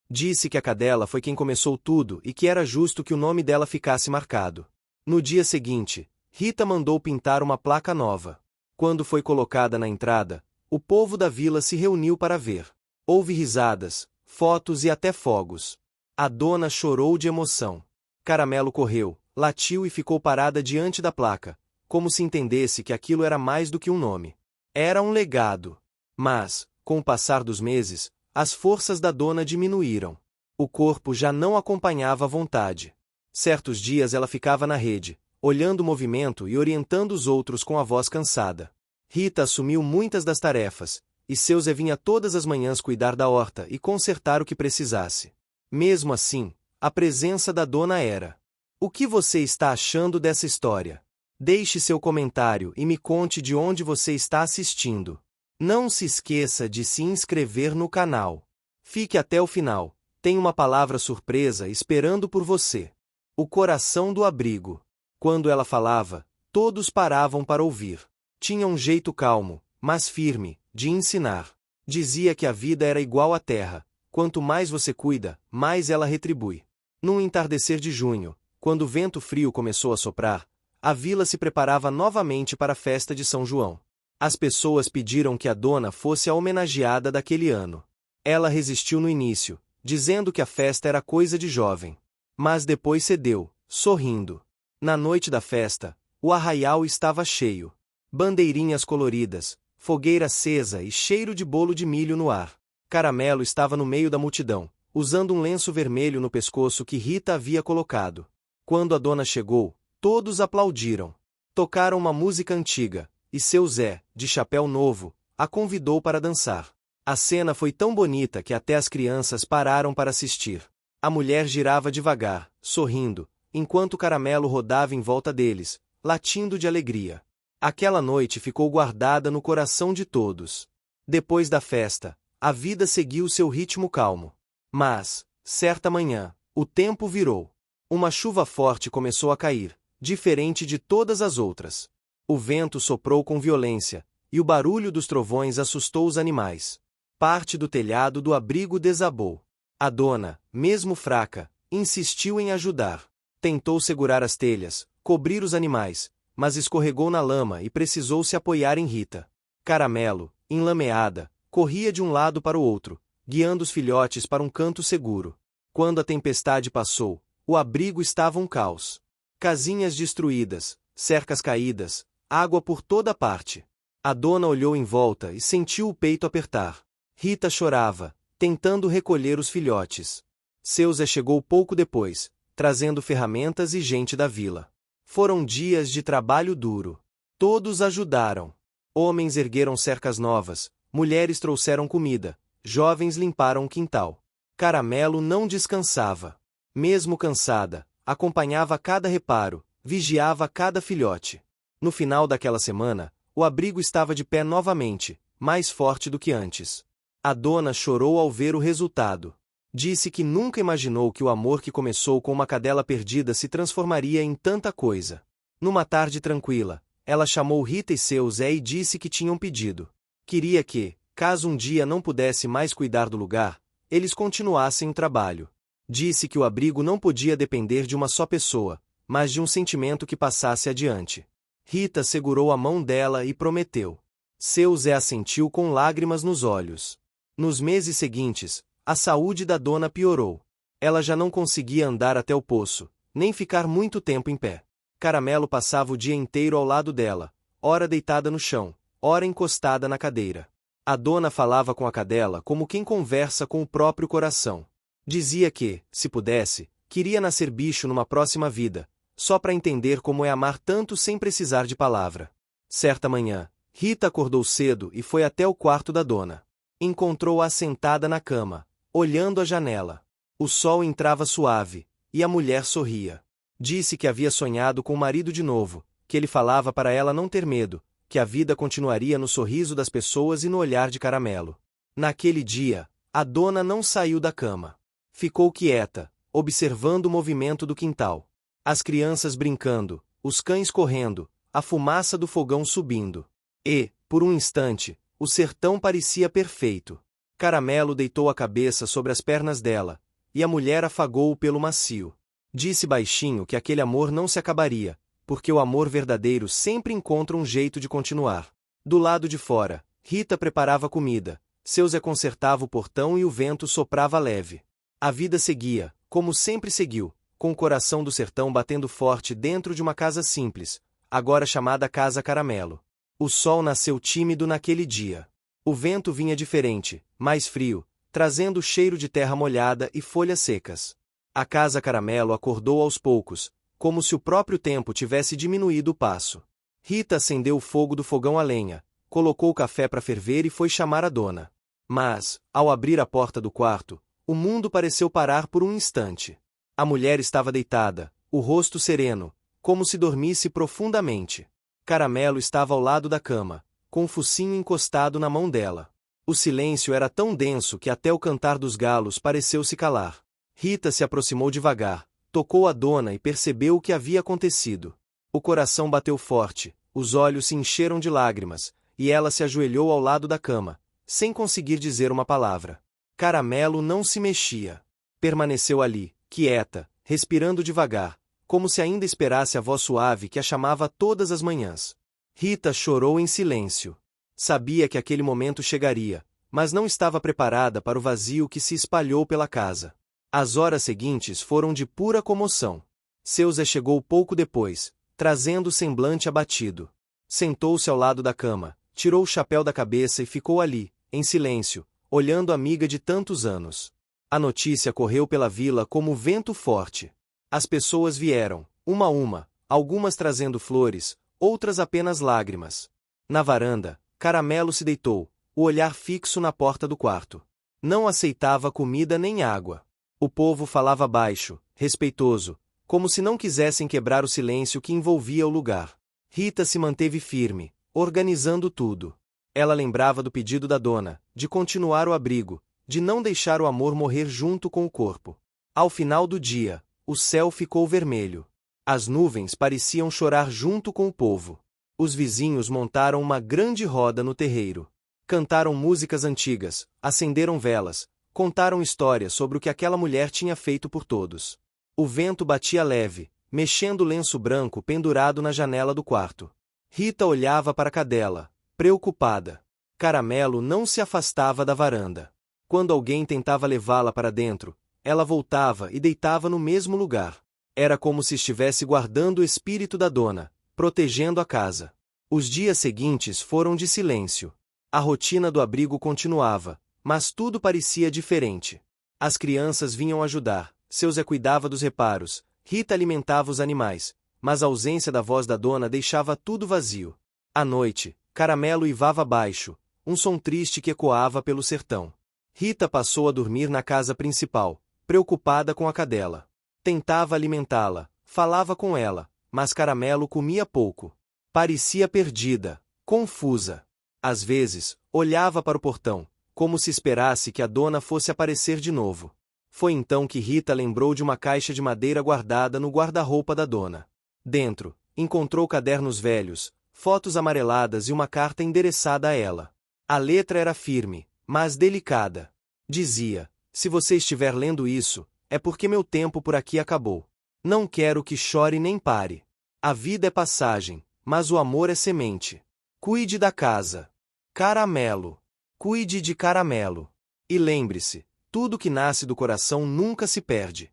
Disse que a cadela foi quem começou tudo e que era justo que o nome dela ficasse marcado. No dia seguinte, Rita mandou pintar uma placa nova. Quando foi colocada na entrada, o povo da vila se reuniu para ver. Houve risadas, fotos e até fogos. A dona chorou de emoção. Caramelo correu, latiu e ficou parada diante da placa, como se entendesse que aquilo era mais do que um nome. Era um legado. Mas, com o passar dos meses, as forças da dona diminuíram. O corpo já não acompanhava a vontade. Certos dias ela ficava na rede, olhando o movimento e orientando os outros com a voz cansada. Rita assumiu muitas das tarefas, e seu Zé vinha todas as manhãs cuidar da horta e consertar o que precisasse. Mesmo assim, a presença da dona era. O que você está achando dessa história? Deixe seu comentário e me conte de onde você está assistindo. Não se esqueça de se inscrever no canal. Fique até o final, tem uma palavra surpresa esperando por você. O coração do abrigo. Quando ela falava, todos paravam para ouvir. Tinha um jeito calmo, mas firme, de ensinar. Dizia que a vida era igual à terra, quanto mais você cuida, mais ela retribui. Num entardecer de junho, quando o vento frio começou a soprar, a vila se preparava novamente para a festa de São João. As pessoas pediram que a dona fosse a homenageada daquele ano. Ela resistiu no início, dizendo que a festa era coisa de jovem. Mas depois cedeu, sorrindo. Na noite da festa, o arraial estava cheio. Bandeirinhas coloridas, fogueira acesa e cheiro de bolo de milho no ar. Caramelo estava no meio da multidão, usando um lenço vermelho no pescoço que Rita havia colocado. Quando a dona chegou, todos aplaudiram. Tocaram uma música antiga, e seu Zé, de chapéu novo, a convidou para dançar. A cena foi tão bonita que até as crianças pararam para assistir. A mulher girava devagar, sorrindo, enquanto o Caramelo rodava em volta deles, latindo de alegria. Aquela noite ficou guardada no coração de todos. Depois da festa, a vida seguiu seu ritmo calmo. Mas, certa manhã, o tempo virou. Uma chuva forte começou a cair, diferente de todas as outras. O vento soprou com violência, e o barulho dos trovões assustou os animais. Parte do telhado do abrigo desabou. A dona, mesmo fraca, insistiu em ajudar. Tentou segurar as telhas, cobrir os animais, mas escorregou na lama e precisou se apoiar em Rita. Caramelo, enlameada, corria de um lado para o outro, guiando os filhotes para um canto seguro. Quando a tempestade passou, o abrigo estava um caos. Casinhas destruídas, cercas caídas, água por toda parte. A dona olhou em volta e sentiu o peito apertar. Rita chorava, tentando recolher os filhotes. Seu Zé chegou pouco depois, trazendo ferramentas e gente da vila. Foram dias de trabalho duro. Todos ajudaram. Homens ergueram cercas novas, mulheres trouxeram comida, jovens limparam o quintal. Caramelo não descansava. Mesmo cansada, acompanhava cada reparo, vigiava cada filhote. No final daquela semana, o abrigo estava de pé novamente, mais forte do que antes. A dona chorou ao ver o resultado. Disse que nunca imaginou que o amor que começou com uma cadela perdida se transformaria em tanta coisa. Numa tarde tranquila, ela chamou Rita e seu Zé e disse que tinham pedido. Queria que, caso um dia não pudesse mais cuidar do lugar, eles continuassem o trabalho. Disse que o abrigo não podia depender de uma só pessoa, mas de um sentimento que passasse adiante. Rita segurou a mão dela e prometeu. Seu Zé assentiu com lágrimas nos olhos. Nos meses seguintes, a saúde da dona piorou. Ela já não conseguia andar até o poço, nem ficar muito tempo em pé. Caramelo passava o dia inteiro ao lado dela, ora deitada no chão, ora encostada na cadeira. A dona falava com a cadela como quem conversa com o próprio coração. Dizia que, se pudesse, queria nascer bicho numa próxima vida, só para entender como é amar tanto sem precisar de palavra. Certa manhã, Rita acordou cedo e foi até o quarto da dona. Encontrou-a sentada na cama, olhando a janela. O sol entrava suave, e a mulher sorria. Disse que havia sonhado com o marido de novo, que ele falava para ela não ter medo, que a vida continuaria no sorriso das pessoas e no olhar de Caramelo. Naquele dia, a dona não saiu da cama. Ficou quieta, observando o movimento do quintal. As crianças brincando, os cães correndo, a fumaça do fogão subindo. E, por um instante, o sertão parecia perfeito. Caramelo deitou a cabeça sobre as pernas dela, e a mulher afagou-o pelo macio. Disse baixinho que aquele amor não se acabaria, porque o amor verdadeiro sempre encontra um jeito de continuar. Do lado de fora, Rita preparava comida, seu Zé consertava o portão e o vento soprava leve. A vida seguia, como sempre seguiu, com o coração do sertão batendo forte dentro de uma casa simples, agora chamada Casa Caramelo. O sol nasceu tímido naquele dia. O vento vinha diferente, mais frio, trazendo o cheiro de terra molhada e folhas secas. A Casa Caramelo acordou aos poucos, como se o próprio tempo tivesse diminuído o passo. Rita acendeu o fogo do fogão a lenha, colocou o café para ferver e foi chamar a dona. Mas, ao abrir a porta do quarto, o mundo pareceu parar por um instante. A mulher estava deitada, o rosto sereno, como se dormisse profundamente. Caramelo estava ao lado da cama, com o focinho encostado na mão dela. O silêncio era tão denso que até o cantar dos galos pareceu se calar. Rita se aproximou devagar, tocou a dona e percebeu o que havia acontecido. O coração bateu forte, os olhos se encheram de lágrimas, e ela se ajoelhou ao lado da cama, sem conseguir dizer uma palavra. Caramelo não se mexia. Permaneceu ali, quieta, respirando devagar, como se ainda esperasse a voz suave que a chamava todas as manhãs. Rita chorou em silêncio. Sabia que aquele momento chegaria, mas não estava preparada para o vazio que se espalhou pela casa. As horas seguintes foram de pura comoção. Seu Zé chegou pouco depois, trazendo o semblante abatido. Sentou-se ao lado da cama, tirou o chapéu da cabeça e ficou ali, em silêncio, olhando a amiga de tantos anos. A notícia correu pela vila como vento forte. As pessoas vieram, uma a uma, algumas trazendo flores, outras apenas lágrimas. Na varanda, Caramelo se deitou, o olhar fixo na porta do quarto. Não aceitava comida nem água. O povo falava baixo, respeitoso, como se não quisessem quebrar o silêncio que envolvia o lugar. Rita se manteve firme, organizando tudo. Ela lembrava do pedido da dona, de continuar o abrigo, de não deixar o amor morrer junto com o corpo. Ao final do dia, o céu ficou vermelho. As nuvens pareciam chorar junto com o povo. Os vizinhos montaram uma grande roda no terreiro. Cantaram músicas antigas, acenderam velas, contaram histórias sobre o que aquela mulher tinha feito por todos. O vento batia leve, mexendo o lenço branco pendurado na janela do quarto. Rita olhava para a cadela, preocupada. Caramelo não se afastava da varanda. Quando alguém tentava levá-la para dentro, ela voltava e deitava no mesmo lugar. Era como se estivesse guardando o espírito da dona, protegendo a casa. Os dias seguintes foram de silêncio. A rotina do abrigo continuava, mas tudo parecia diferente. As crianças vinham ajudar, seu Zé cuidava dos reparos, Rita alimentava os animais, mas a ausência da voz da dona deixava tudo vazio. À noite, Caramelo uivava baixo, um som triste que ecoava pelo sertão. Rita passou a dormir na casa principal, preocupada com a cadela. Tentava alimentá-la, falava com ela, mas Caramelo comia pouco. Parecia perdida, confusa. Às vezes, olhava para o portão, como se esperasse que a dona fosse aparecer de novo. Foi então que Rita lembrou de uma caixa de madeira guardada no guarda-roupa da dona. Dentro, encontrou cadernos velhos, fotos amareladas e uma carta endereçada a ela. A letra era firme, mas delicada. Dizia: se você estiver lendo isso, é porque meu tempo por aqui acabou. Não quero que chore nem pare. A vida é passagem, mas o amor é semente. Cuide da casa. Caramelo. Cuide de Caramelo. E lembre-se, tudo que nasce do coração nunca se perde.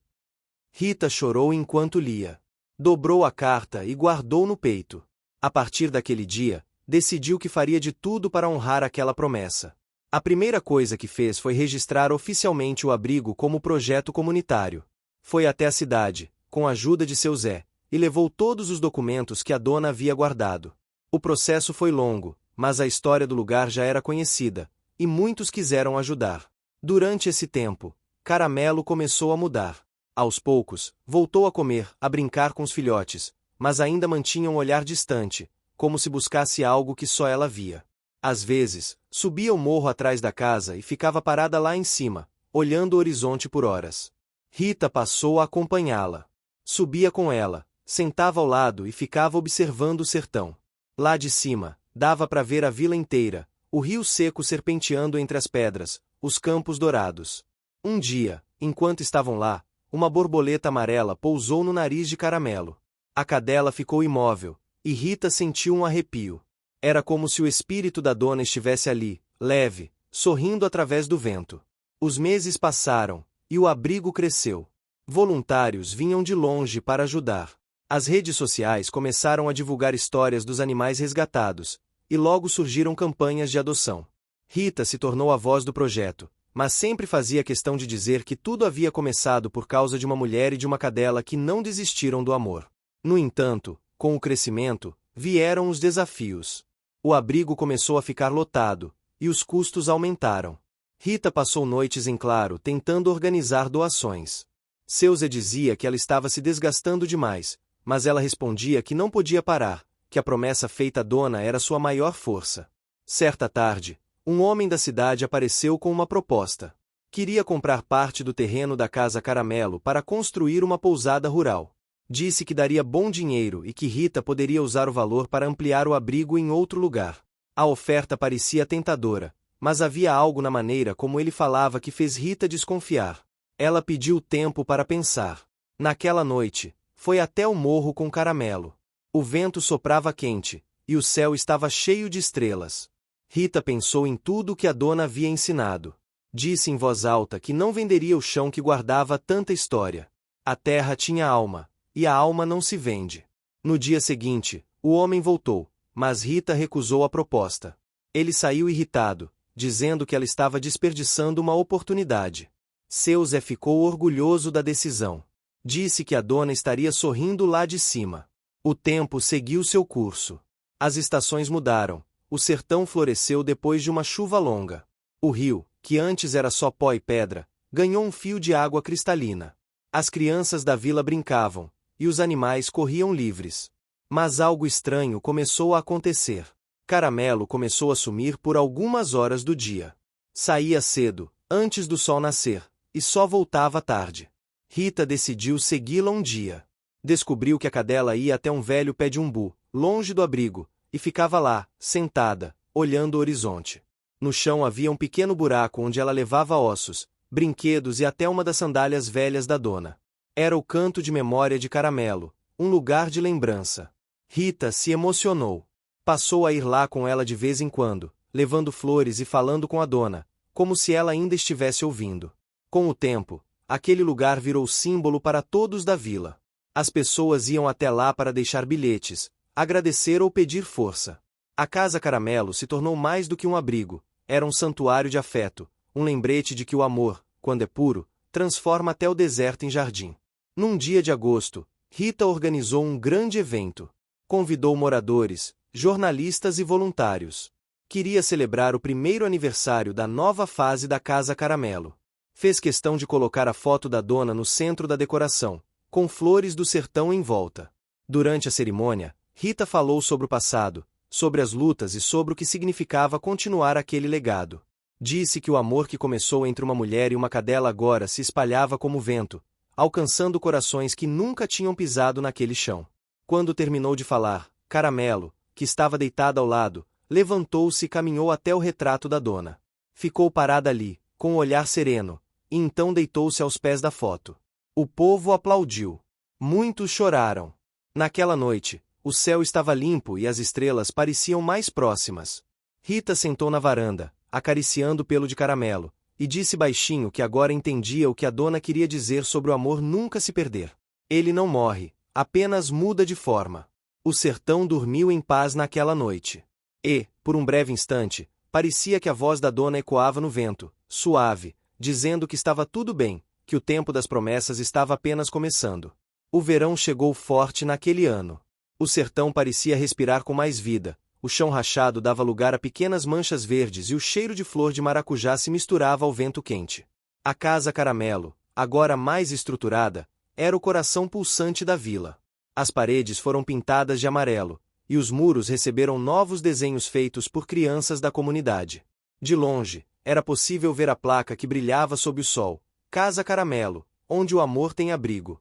Rita chorou enquanto lia. Dobrou a carta e guardou no peito. A partir daquele dia, decidiu que faria de tudo para honrar aquela promessa. A primeira coisa que fez foi registrar oficialmente o abrigo como projeto comunitário. Foi até a cidade, com a ajuda de seu Zé, e levou todos os documentos que a dona havia guardado. O processo foi longo, mas a história do lugar já era conhecida, e muitos quiseram ajudar. Durante esse tempo, Caramelo começou a mudar. Aos poucos, voltou a comer, a brincar com os filhotes, mas ainda mantinha um olhar distante, como se buscasse algo que só ela via. Às vezes, subia o morro atrás da casa e ficava parada lá em cima, olhando o horizonte por horas. Rita passou a acompanhá-la. Subia com ela, sentava ao lado e ficava observando o sertão. Lá de cima, dava para ver a vila inteira, o rio seco serpenteando entre as pedras, os campos dourados. Um dia, enquanto estavam lá, uma borboleta amarela pousou no nariz de Caramelo. A cadela ficou imóvel, e Rita sentiu um arrepio. Era como se o espírito da dona estivesse ali, leve, sorrindo através do vento. Os meses passaram, e o abrigo cresceu. Voluntários vinham de longe para ajudar. As redes sociais começaram a divulgar histórias dos animais resgatados, e logo surgiram campanhas de adoção. Rita se tornou a voz do projeto, mas sempre fazia questão de dizer que tudo havia começado por causa de uma mulher e de uma cadela que não desistiram do amor. No entanto, com o crescimento, vieram os desafios. O abrigo começou a ficar lotado, e os custos aumentaram. Rita passou noites em claro tentando organizar doações. Seu Zé dizia que ela estava se desgastando demais, mas ela respondia que não podia parar, que a promessa feita à dona era sua maior força. Certa tarde, um homem da cidade apareceu com uma proposta. Queria comprar parte do terreno da casa Caramelo para construir uma pousada rural. Disse que daria bom dinheiro e que Rita poderia usar o valor para ampliar o abrigo em outro lugar. A oferta parecia tentadora, mas havia algo na maneira como ele falava que fez Rita desconfiar. Ela pediu tempo para pensar. Naquela noite, foi até o morro com Caramelo. O vento soprava quente, e o céu estava cheio de estrelas. Rita pensou em tudo que a dona havia ensinado. Disse em voz alta que não venderia o chão que guardava tanta história. A terra tinha alma, e a alma não se vende. No dia seguinte, o homem voltou, mas Rita recusou a proposta. Ele saiu irritado, dizendo que ela estava desperdiçando uma oportunidade. Seu Zé ficou orgulhoso da decisão. Disse que a dona estaria sorrindo lá de cima. O tempo seguiu seu curso. As estações mudaram. O sertão floresceu depois de uma chuva longa. O rio, que antes era só pó e pedra, ganhou um fio de água cristalina. As crianças da vila brincavam, e os animais corriam livres. Mas algo estranho começou a acontecer. Caramelo começou a sumir por algumas horas do dia. Saía cedo, antes do sol nascer, e só voltava tarde. Rita decidiu segui-la um dia. Descobriu que a cadela ia até um velho pé de umbu, longe do abrigo, e ficava lá, sentada, olhando o horizonte. No chão havia um pequeno buraco onde ela levava ossos, brinquedos e até uma das sandálias velhas da dona. Era o canto de memória de Caramelo, um lugar de lembrança. Rita se emocionou. Passou a ir lá com ela de vez em quando, levando flores e falando com a dona, como se ela ainda estivesse ouvindo. Com o tempo, aquele lugar virou símbolo para todos da vila. As pessoas iam até lá para deixar bilhetes, agradecer ou pedir força. A Casa Caramelo se tornou mais do que um abrigo, era um santuário de afeto, um lembrete de que o amor, quando é puro, transforma até o deserto em jardim. Num dia de agosto, Rita organizou um grande evento. Convidou moradores, jornalistas e voluntários. Queria celebrar o primeiro aniversário da nova fase da Casa Caramelo. Fez questão de colocar a foto da dona no centro da decoração, com flores do sertão em volta. Durante a cerimônia, Rita falou sobre o passado, sobre as lutas e sobre o que significava continuar aquele legado. Disse que o amor que começou entre uma mulher e uma cadela agora se espalhava como vento, alcançando corações que nunca tinham pisado naquele chão. Quando terminou de falar, Caramelo, que estava deitada ao lado, levantou-se e caminhou até o retrato da dona. Ficou parada ali, com o olhar sereno, e então deitou-se aos pés da foto. O povo aplaudiu. Muitos choraram. Naquela noite, o céu estava limpo e as estrelas pareciam mais próximas. Rita sentou na varanda, acariciando o pelo de Caramelo, e disse baixinho que agora entendia o que a dona queria dizer sobre o amor nunca se perder. Ele não morre, apenas muda de forma. O sertão dormiu em paz naquela noite. E, por um breve instante, parecia que a voz da dona ecoava no vento, suave, dizendo que estava tudo bem, que o tempo das promessas estava apenas começando. O verão chegou forte naquele ano. O sertão parecia respirar com mais vida, o chão rachado dava lugar a pequenas manchas verdes e o cheiro de flor de maracujá se misturava ao vento quente. A Casa Caramelo, agora mais estruturada, era o coração pulsante da vila. As paredes foram pintadas de amarelo, e os muros receberam novos desenhos feitos por crianças da comunidade. De longe, era possível ver a placa que brilhava sob o sol, Casa Caramelo, onde o amor tem abrigo.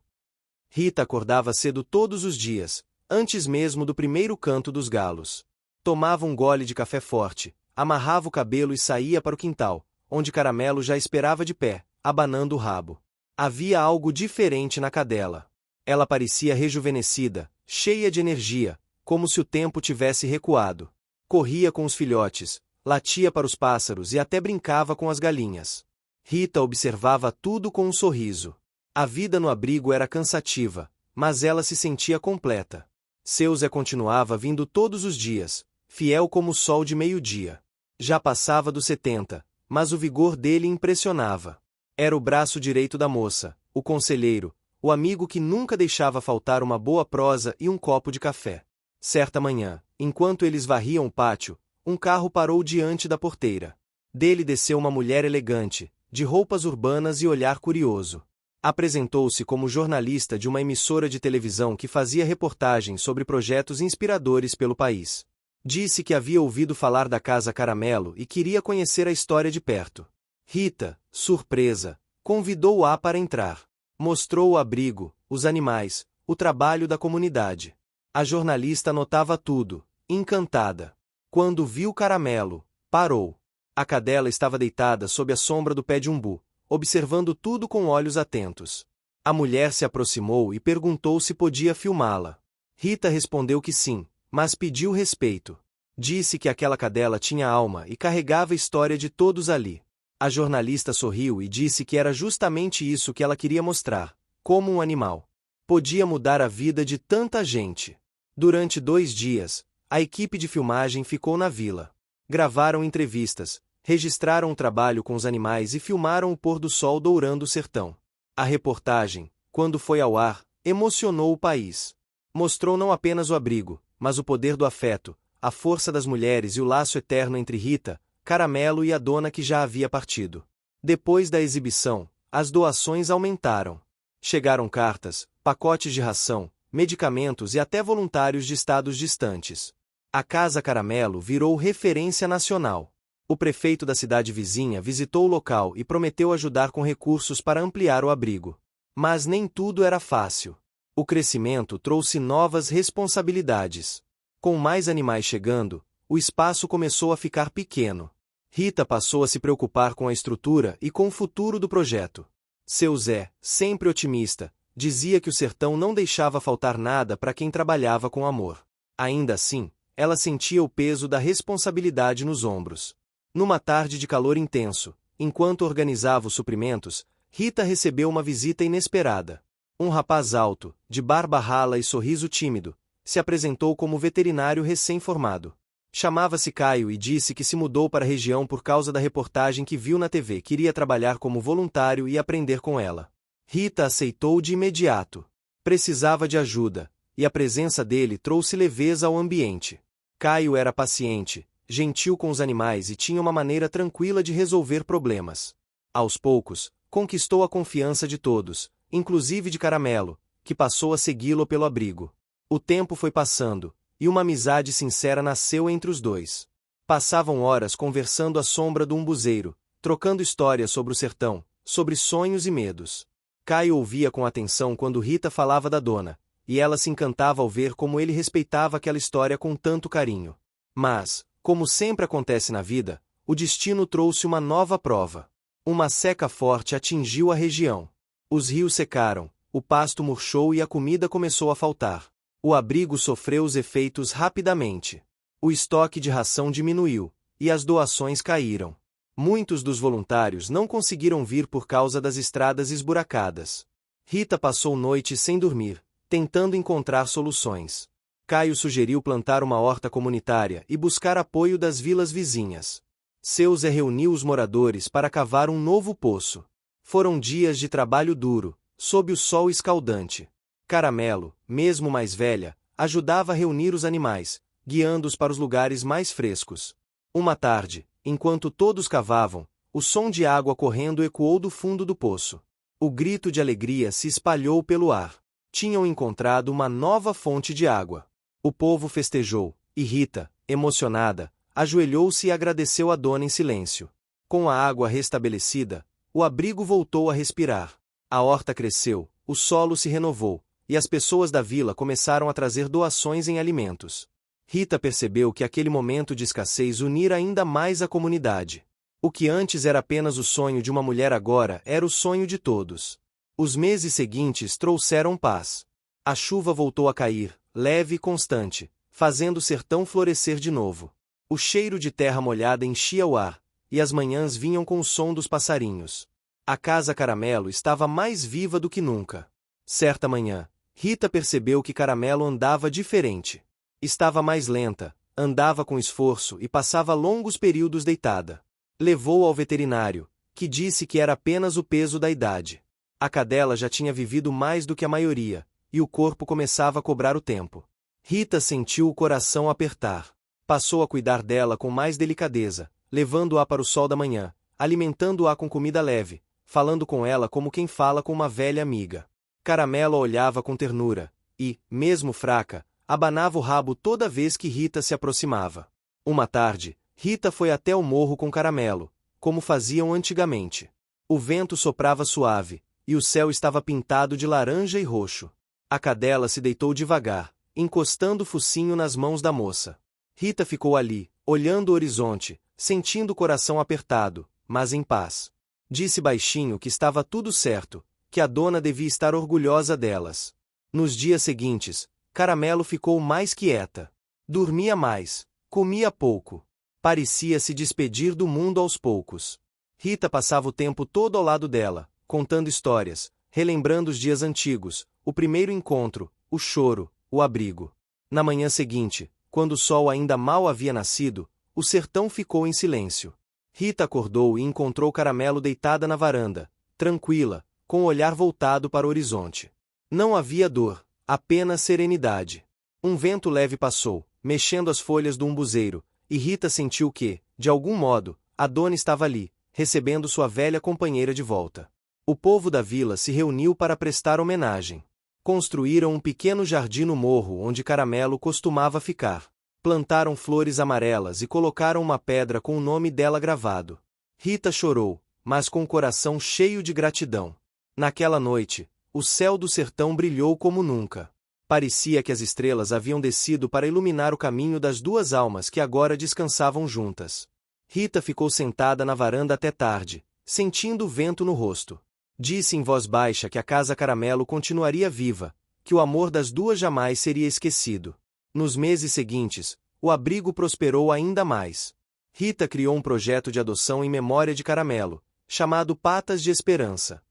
Rita acordava cedo todos os dias, antes mesmo do primeiro canto dos galos. Tomava um gole de café forte, amarrava o cabelo e saía para o quintal, onde Caramelo já esperava de pé, abanando o rabo. Havia algo diferente na cadela. Ela parecia rejuvenescida, cheia de energia, como se o tempo tivesse recuado. Corria com os filhotes, latia para os pássaros e até brincava com as galinhas. Rita observava tudo com um sorriso. A vida no abrigo era cansativa, mas ela se sentia completa. Seu Zé continuava vindo todos os dias, fiel como o sol de meio-dia. Já passava dos 70, mas o vigor dele impressionava. Era o braço direito da moça, o conselheiro, o amigo que nunca deixava faltar uma boa prosa e um copo de café. Certa manhã, enquanto eles varriam o pátio, um carro parou diante da porteira. Dele desceu uma mulher elegante, de roupas urbanas e olhar curioso. Apresentou-se como jornalista de uma emissora de televisão que fazia reportagens sobre projetos inspiradores pelo país. Disse que havia ouvido falar da Casa Caramelo e queria conhecer a história de perto. Rita, surpresa, convidou-a para entrar. Mostrou o abrigo, os animais, o trabalho da comunidade. A jornalista anotava tudo, encantada. Quando viu Caramelo, parou. A cadela estava deitada sob a sombra do pé de umbu, observando tudo com olhos atentos. A mulher se aproximou e perguntou se podia filmá-la. Rita respondeu que sim, mas pediu respeito. Disse que aquela cadela tinha alma e carregava a história de todos ali. A jornalista sorriu e disse que era justamente isso que ela queria mostrar, como um animal podia mudar a vida de tanta gente. Durante 2 dias, a equipe de filmagem ficou na vila. Gravaram entrevistas, registraram o trabalho com os animais e filmaram o pôr do sol dourando o sertão. A reportagem, quando foi ao ar, emocionou o país. Mostrou não apenas o abrigo, mas o poder do afeto, a força das mulheres e o laço eterno entre Rita, Caramelo e a dona que já havia partido. Depois da exibição, as doações aumentaram. Chegaram cartas, pacotes de ração, medicamentos e até voluntários de estados distantes. A Casa Caramelo virou referência nacional. O prefeito da cidade vizinha visitou o local e prometeu ajudar com recursos para ampliar o abrigo. Mas nem tudo era fácil. O crescimento trouxe novas responsabilidades. Com mais animais chegando, o espaço começou a ficar pequeno. Rita passou a se preocupar com a estrutura e com o futuro do projeto. Seu Zé, sempre otimista, dizia que o sertão não deixava faltar nada para quem trabalhava com amor. Ainda assim, ela sentia o peso da responsabilidade nos ombros. Numa tarde de calor intenso, enquanto organizava os suprimentos, Rita recebeu uma visita inesperada. Um rapaz alto, de barba rala e sorriso tímido, se apresentou como veterinário recém-formado. Chamava-se Caio e disse que se mudou para a região por causa da reportagem que viu na TV. Queria trabalhar como voluntário e aprender com ela. Rita aceitou de imediato. Precisava de ajuda, e a presença dele trouxe leveza ao ambiente. Caio era paciente, gentil com os animais e tinha uma maneira tranquila de resolver problemas. Aos poucos, conquistou a confiança de todos, inclusive de Caramelo, que passou a segui-lo pelo abrigo. O tempo foi passando, e uma amizade sincera nasceu entre os dois. Passavam horas conversando à sombra do umbuzeiro, trocando histórias sobre o sertão, sobre sonhos e medos. Caio ouvia com atenção quando Rita falava da dona, e ela se encantava ao ver como ele respeitava aquela história com tanto carinho. Mas, como sempre acontece na vida, o destino trouxe uma nova prova. Uma seca forte atingiu a região. Os rios secaram, o pasto murchou e a comida começou a faltar. O abrigo sofreu os efeitos rapidamente. O estoque de ração diminuiu, e as doações caíram. Muitos dos voluntários não conseguiram vir por causa das estradas esburacadas. Rita passou noites sem dormir, tentando encontrar soluções. Caio sugeriu plantar uma horta comunitária e buscar apoio das vilas vizinhas. Seu Zé reuniu os moradores para cavar um novo poço. Foram dias de trabalho duro, sob o sol escaldante. Caramelo, mesmo mais velha, ajudava a reunir os animais, guiando-os para os lugares mais frescos. Uma tarde, enquanto todos cavavam, o som de água correndo ecoou do fundo do poço. O grito de alegria se espalhou pelo ar. Tinham encontrado uma nova fonte de água. O povo festejou, e Rita, emocionada, ajoelhou-se e agradeceu a dona em silêncio. Com a água restabelecida, o abrigo voltou a respirar. A horta cresceu, o solo se renovou, e as pessoas da vila começaram a trazer doações em alimentos. Rita percebeu que aquele momento de escassez unira ainda mais a comunidade. O que antes era apenas o sonho de uma mulher agora era o sonho de todos. Os meses seguintes trouxeram paz. A chuva voltou a cair, leve e constante, fazendo o sertão florescer de novo. O cheiro de terra molhada enchia o ar, e as manhãs vinham com o som dos passarinhos. A Casa Caramelo estava mais viva do que nunca. Certa manhã, Rita percebeu que Caramelo andava diferente. Estava mais lenta, andava com esforço e passava longos períodos deitada. Levou-o ao veterinário, que disse que era apenas o peso da idade. A cadela já tinha vivido mais do que a maioria, e o corpo começava a cobrar o tempo. Rita sentiu o coração apertar. Passou a cuidar dela com mais delicadeza, levando-a para o sol da manhã, alimentando-a com comida leve, falando com ela como quem fala com uma velha amiga. Caramelo a olhava com ternura, e, mesmo fraca, abanava o rabo toda vez que Rita se aproximava. Uma tarde, Rita foi até o morro com Caramelo, como faziam antigamente. O vento soprava suave, e o céu estava pintado de laranja e roxo. A cadela se deitou devagar, encostando o focinho nas mãos da moça. Rita ficou ali, olhando o horizonte, sentindo o coração apertado, mas em paz. Disse baixinho que estava tudo certo, que a dona devia estar orgulhosa delas. Nos dias seguintes, Caramelo ficou mais quieta. Dormia mais, comia pouco. Parecia se despedir do mundo aos poucos. Rita passava o tempo todo ao lado dela, contando histórias, relembrando os dias antigos, o primeiro encontro, o choro, o abrigo. Na manhã seguinte, quando o sol ainda mal havia nascido, o sertão ficou em silêncio. Rita acordou e encontrou Caramelo deitada na varanda, tranquila, com o olhar voltado para o horizonte. Não havia dor, apenas serenidade. Um vento leve passou, mexendo as folhas do umbuzeiro, e Rita sentiu que, de algum modo, a dona estava ali, recebendo sua velha companheira de volta. O povo da vila se reuniu para prestar homenagem. Construíram um pequeno jardim no morro onde Caramelo costumava ficar. Plantaram flores amarelas e colocaram uma pedra com o nome dela gravado. Rita chorou, mas com o coração cheio de gratidão. Naquela noite, o céu do sertão brilhou como nunca. Parecia que as estrelas haviam descido para iluminar o caminho das duas almas que agora descansavam juntas. Rita ficou sentada na varanda até tarde, sentindo o vento no rosto. Disse em voz baixa que a casa Caramelo continuaria viva, que o amor das duas jamais seria esquecido. Nos meses seguintes, o abrigo prosperou ainda mais. Rita criou um projeto de adoção em memória de Caramelo, chamado Patas de Esperança.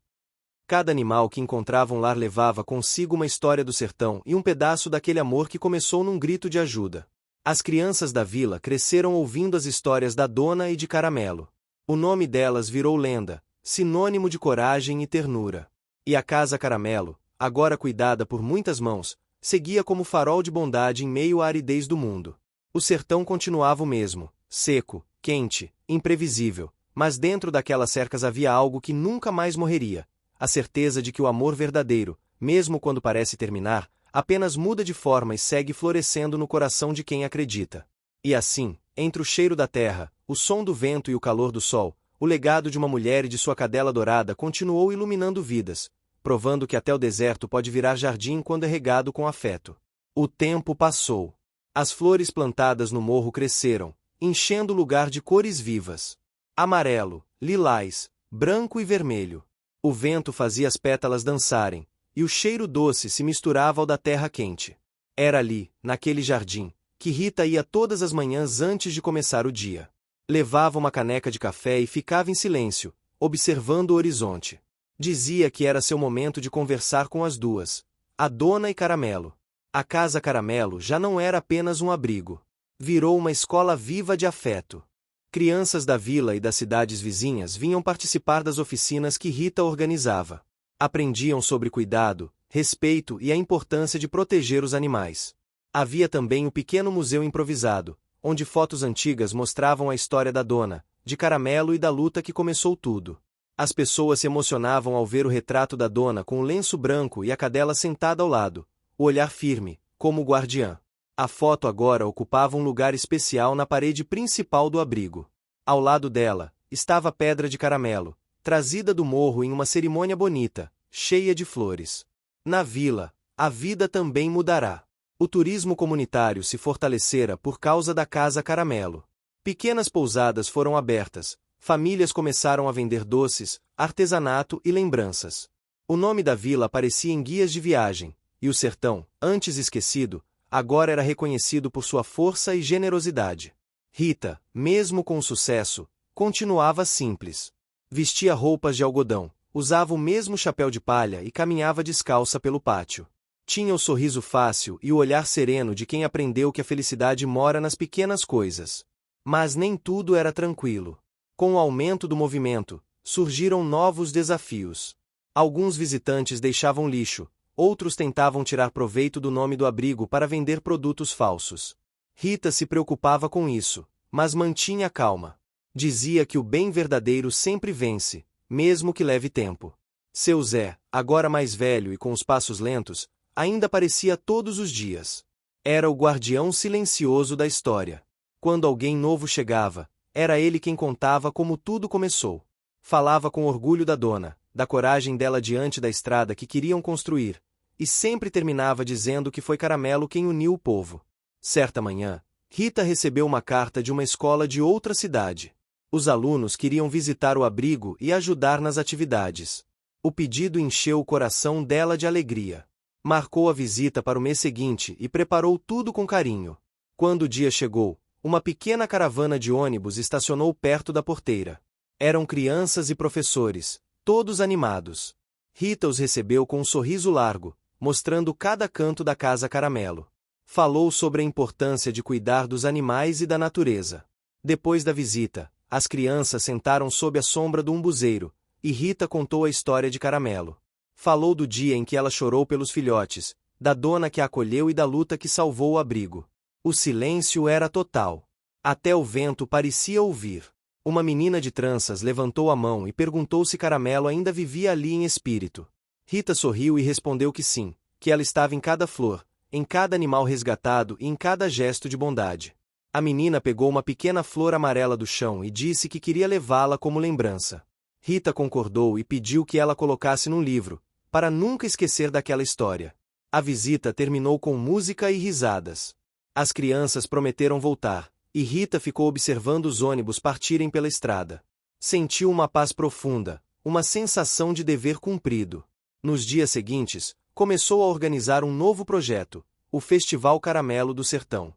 Cada animal que encontrava um lar levava consigo uma história do sertão e um pedaço daquele amor que começou num grito de ajuda. As crianças da vila cresceram ouvindo as histórias da dona e de Caramelo. O nome delas virou lenda, sinônimo de coragem e ternura. E a casa Caramelo, agora cuidada por muitas mãos, seguia como farol de bondade em meio à aridez do mundo. O sertão continuava o mesmo, seco, quente, imprevisível, mas dentro daquelas cercas havia algo que nunca mais morreria: a certeza de que o amor verdadeiro, mesmo quando parece terminar, apenas muda de forma e segue florescendo no coração de quem acredita. E assim, entre o cheiro da terra, o som do vento e o calor do sol, o legado de uma mulher e de sua cadela dourada continuou iluminando vidas, provando que até o deserto pode virar jardim quando é regado com afeto. O tempo passou. As flores plantadas no morro cresceram, enchendo o lugar de cores vivas. Amarelo, lilás, branco e vermelho. O vento fazia as pétalas dançarem, e o cheiro doce se misturava ao da terra quente. Era ali, naquele jardim, que Rita ia todas as manhãs antes de começar o dia. Levava uma caneca de café e ficava em silêncio, observando o horizonte. Dizia que era seu momento de conversar com as duas, a dona e Caramelo. A casa Caramelo já não era apenas um abrigo. Virou uma escola viva de afeto. Crianças da vila e das cidades vizinhas vinham participar das oficinas que Rita organizava. Aprendiam sobre cuidado, respeito e a importância de proteger os animais. Havia também o pequeno museu improvisado, onde fotos antigas mostravam a história da dona, de Caramelo e da luta que começou tudo. As pessoas se emocionavam ao ver o retrato da dona com o lenço branco e a cadela sentada ao lado, o olhar firme, como guardiã. A foto agora ocupava um lugar especial na parede principal do abrigo. Ao lado dela, estava a pedra de Caramelo, trazida do morro em uma cerimônia bonita, cheia de flores. Na vila, a vida também mudará. O turismo comunitário se fortalecera por causa da casa Caramelo. Pequenas pousadas foram abertas, famílias começaram a vender doces, artesanato e lembranças. O nome da vila aparecia em guias de viagem, e o sertão, antes esquecido, agora era reconhecido por sua força e generosidade. Rita, mesmo com o sucesso, continuava simples. Vestia roupas de algodão, usava o mesmo chapéu de palha e caminhava descalça pelo pátio. Tinha o sorriso fácil e o olhar sereno de quem aprendeu que a felicidade mora nas pequenas coisas. Mas nem tudo era tranquilo. Com o aumento do movimento, surgiram novos desafios. Alguns visitantes deixavam lixo, outros tentavam tirar proveito do nome do abrigo para vender produtos falsos. Rita se preocupava com isso, mas mantinha calma. Dizia que o bem verdadeiro sempre vence, mesmo que leve tempo. Seu Zé, agora mais velho e com os passos lentos, ainda aparecia todos os dias. Era o guardião silencioso da história. Quando alguém novo chegava, era ele quem contava como tudo começou. Falava com orgulho da dona, da coragem dela diante da estrada que queriam construir, e sempre terminava dizendo que foi Caramelo quem uniu o povo. Certa manhã, Rita recebeu uma carta de uma escola de outra cidade. Os alunos queriam visitar o abrigo e ajudar nas atividades. O pedido encheu o coração dela de alegria. Marcou a visita para o mês seguinte e preparou tudo com carinho. Quando o dia chegou, uma pequena caravana de ônibus estacionou perto da porteira. Eram crianças e professores, todos animados. Rita os recebeu com um sorriso largo, mostrando cada canto da Casa Caramelo. Falou sobre a importância de cuidar dos animais e da natureza. Depois da visita, as crianças sentaram sob a sombra do umbuzeiro, e Rita contou a história de Caramelo. Falou do dia em que ela chorou pelos filhotes, da dona que a acolheu e da luta que salvou o abrigo. O silêncio era total. Até o vento parecia ouvir. Uma menina de tranças levantou a mão e perguntou se Caramelo ainda vivia ali em espírito. Rita sorriu e respondeu que sim, que ela estava em cada flor, em cada animal resgatado e em cada gesto de bondade. A menina pegou uma pequena flor amarela do chão e disse que queria levá-la como lembrança. Rita concordou e pediu que ela colocasse num livro, para nunca esquecer daquela história. A visita terminou com música e risadas. As crianças prometeram voltar, e Rita ficou observando os ônibus partirem pela estrada. Sentiu uma paz profunda, uma sensação de dever cumprido. Nos dias seguintes, começou a organizar um novo projeto, o Festival Caramelo do Sertão.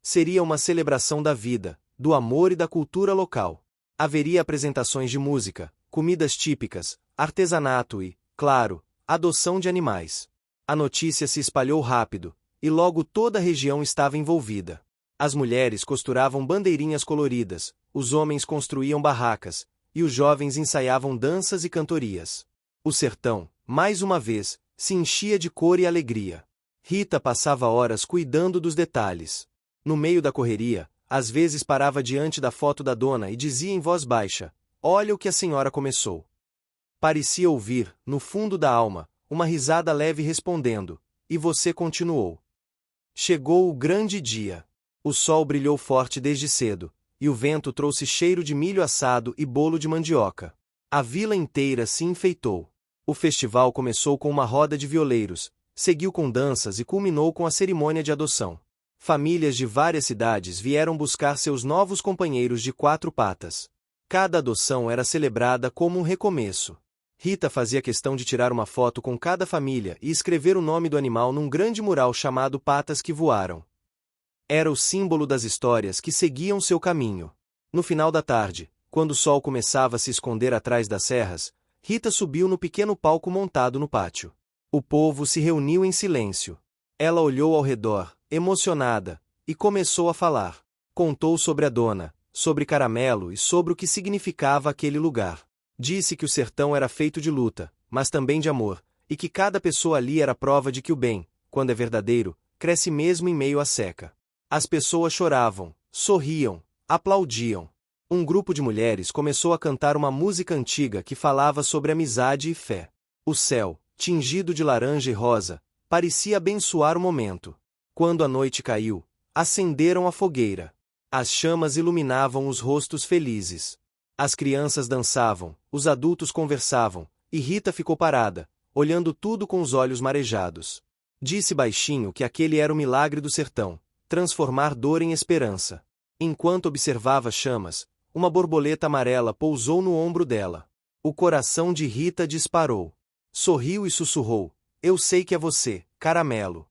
Seria uma celebração da vida, do amor e da cultura local. Haveria apresentações de música, comidas típicas, artesanato e, claro, adoção de animais. A notícia se espalhou rápido, e logo toda a região estava envolvida. As mulheres costuravam bandeirinhas coloridas, os homens construíam barracas, e os jovens ensaiavam danças e cantorias. O sertão, mais uma vez, se enchia de cor e alegria. Rita passava horas cuidando dos detalhes. No meio da correria, às vezes parava diante da foto da dona e dizia em voz baixa: "Olha o que a senhora começou." Parecia ouvir, no fundo da alma, uma risada leve respondendo: "E você continuou." Chegou o grande dia. O sol brilhou forte desde cedo, e o vento trouxe cheiro de milho assado e bolo de mandioca. A vila inteira se enfeitou. O festival começou com uma roda de violeiros, seguiu com danças e culminou com a cerimônia de adoção. Famílias de várias cidades vieram buscar seus novos companheiros de quatro patas. Cada adoção era celebrada como um recomeço. Rita fazia questão de tirar uma foto com cada família e escrever o nome do animal num grande mural chamado Patas que Voaram. Era o símbolo das histórias que seguiam seu caminho. No final da tarde, quando o sol começava a se esconder atrás das serras, Rita subiu no pequeno palco montado no pátio. O povo se reuniu em silêncio. Ela olhou ao redor, emocionada, e começou a falar. Contou sobre a dona, sobre Caramelo e sobre o que significava aquele lugar. Disse que o sertão era feito de luta, mas também de amor, e que cada pessoa ali era prova de que o bem, quando é verdadeiro, cresce mesmo em meio à seca. As pessoas choravam, sorriam, aplaudiam. Um grupo de mulheres começou a cantar uma música antiga que falava sobre amizade e fé. O céu, tingido de laranja e rosa, parecia abençoar o momento. Quando a noite caiu, acenderam a fogueira. As chamas iluminavam os rostos felizes. As crianças dançavam, os adultos conversavam, e Rita ficou parada, olhando tudo com os olhos marejados. Disse baixinho que aquele era o milagre do sertão, transformar dor em esperança. Enquanto observava as chamas, uma borboleta amarela pousou no ombro dela. O coração de Rita disparou. Sorriu e sussurrou: "Eu sei que é você, Caramelo."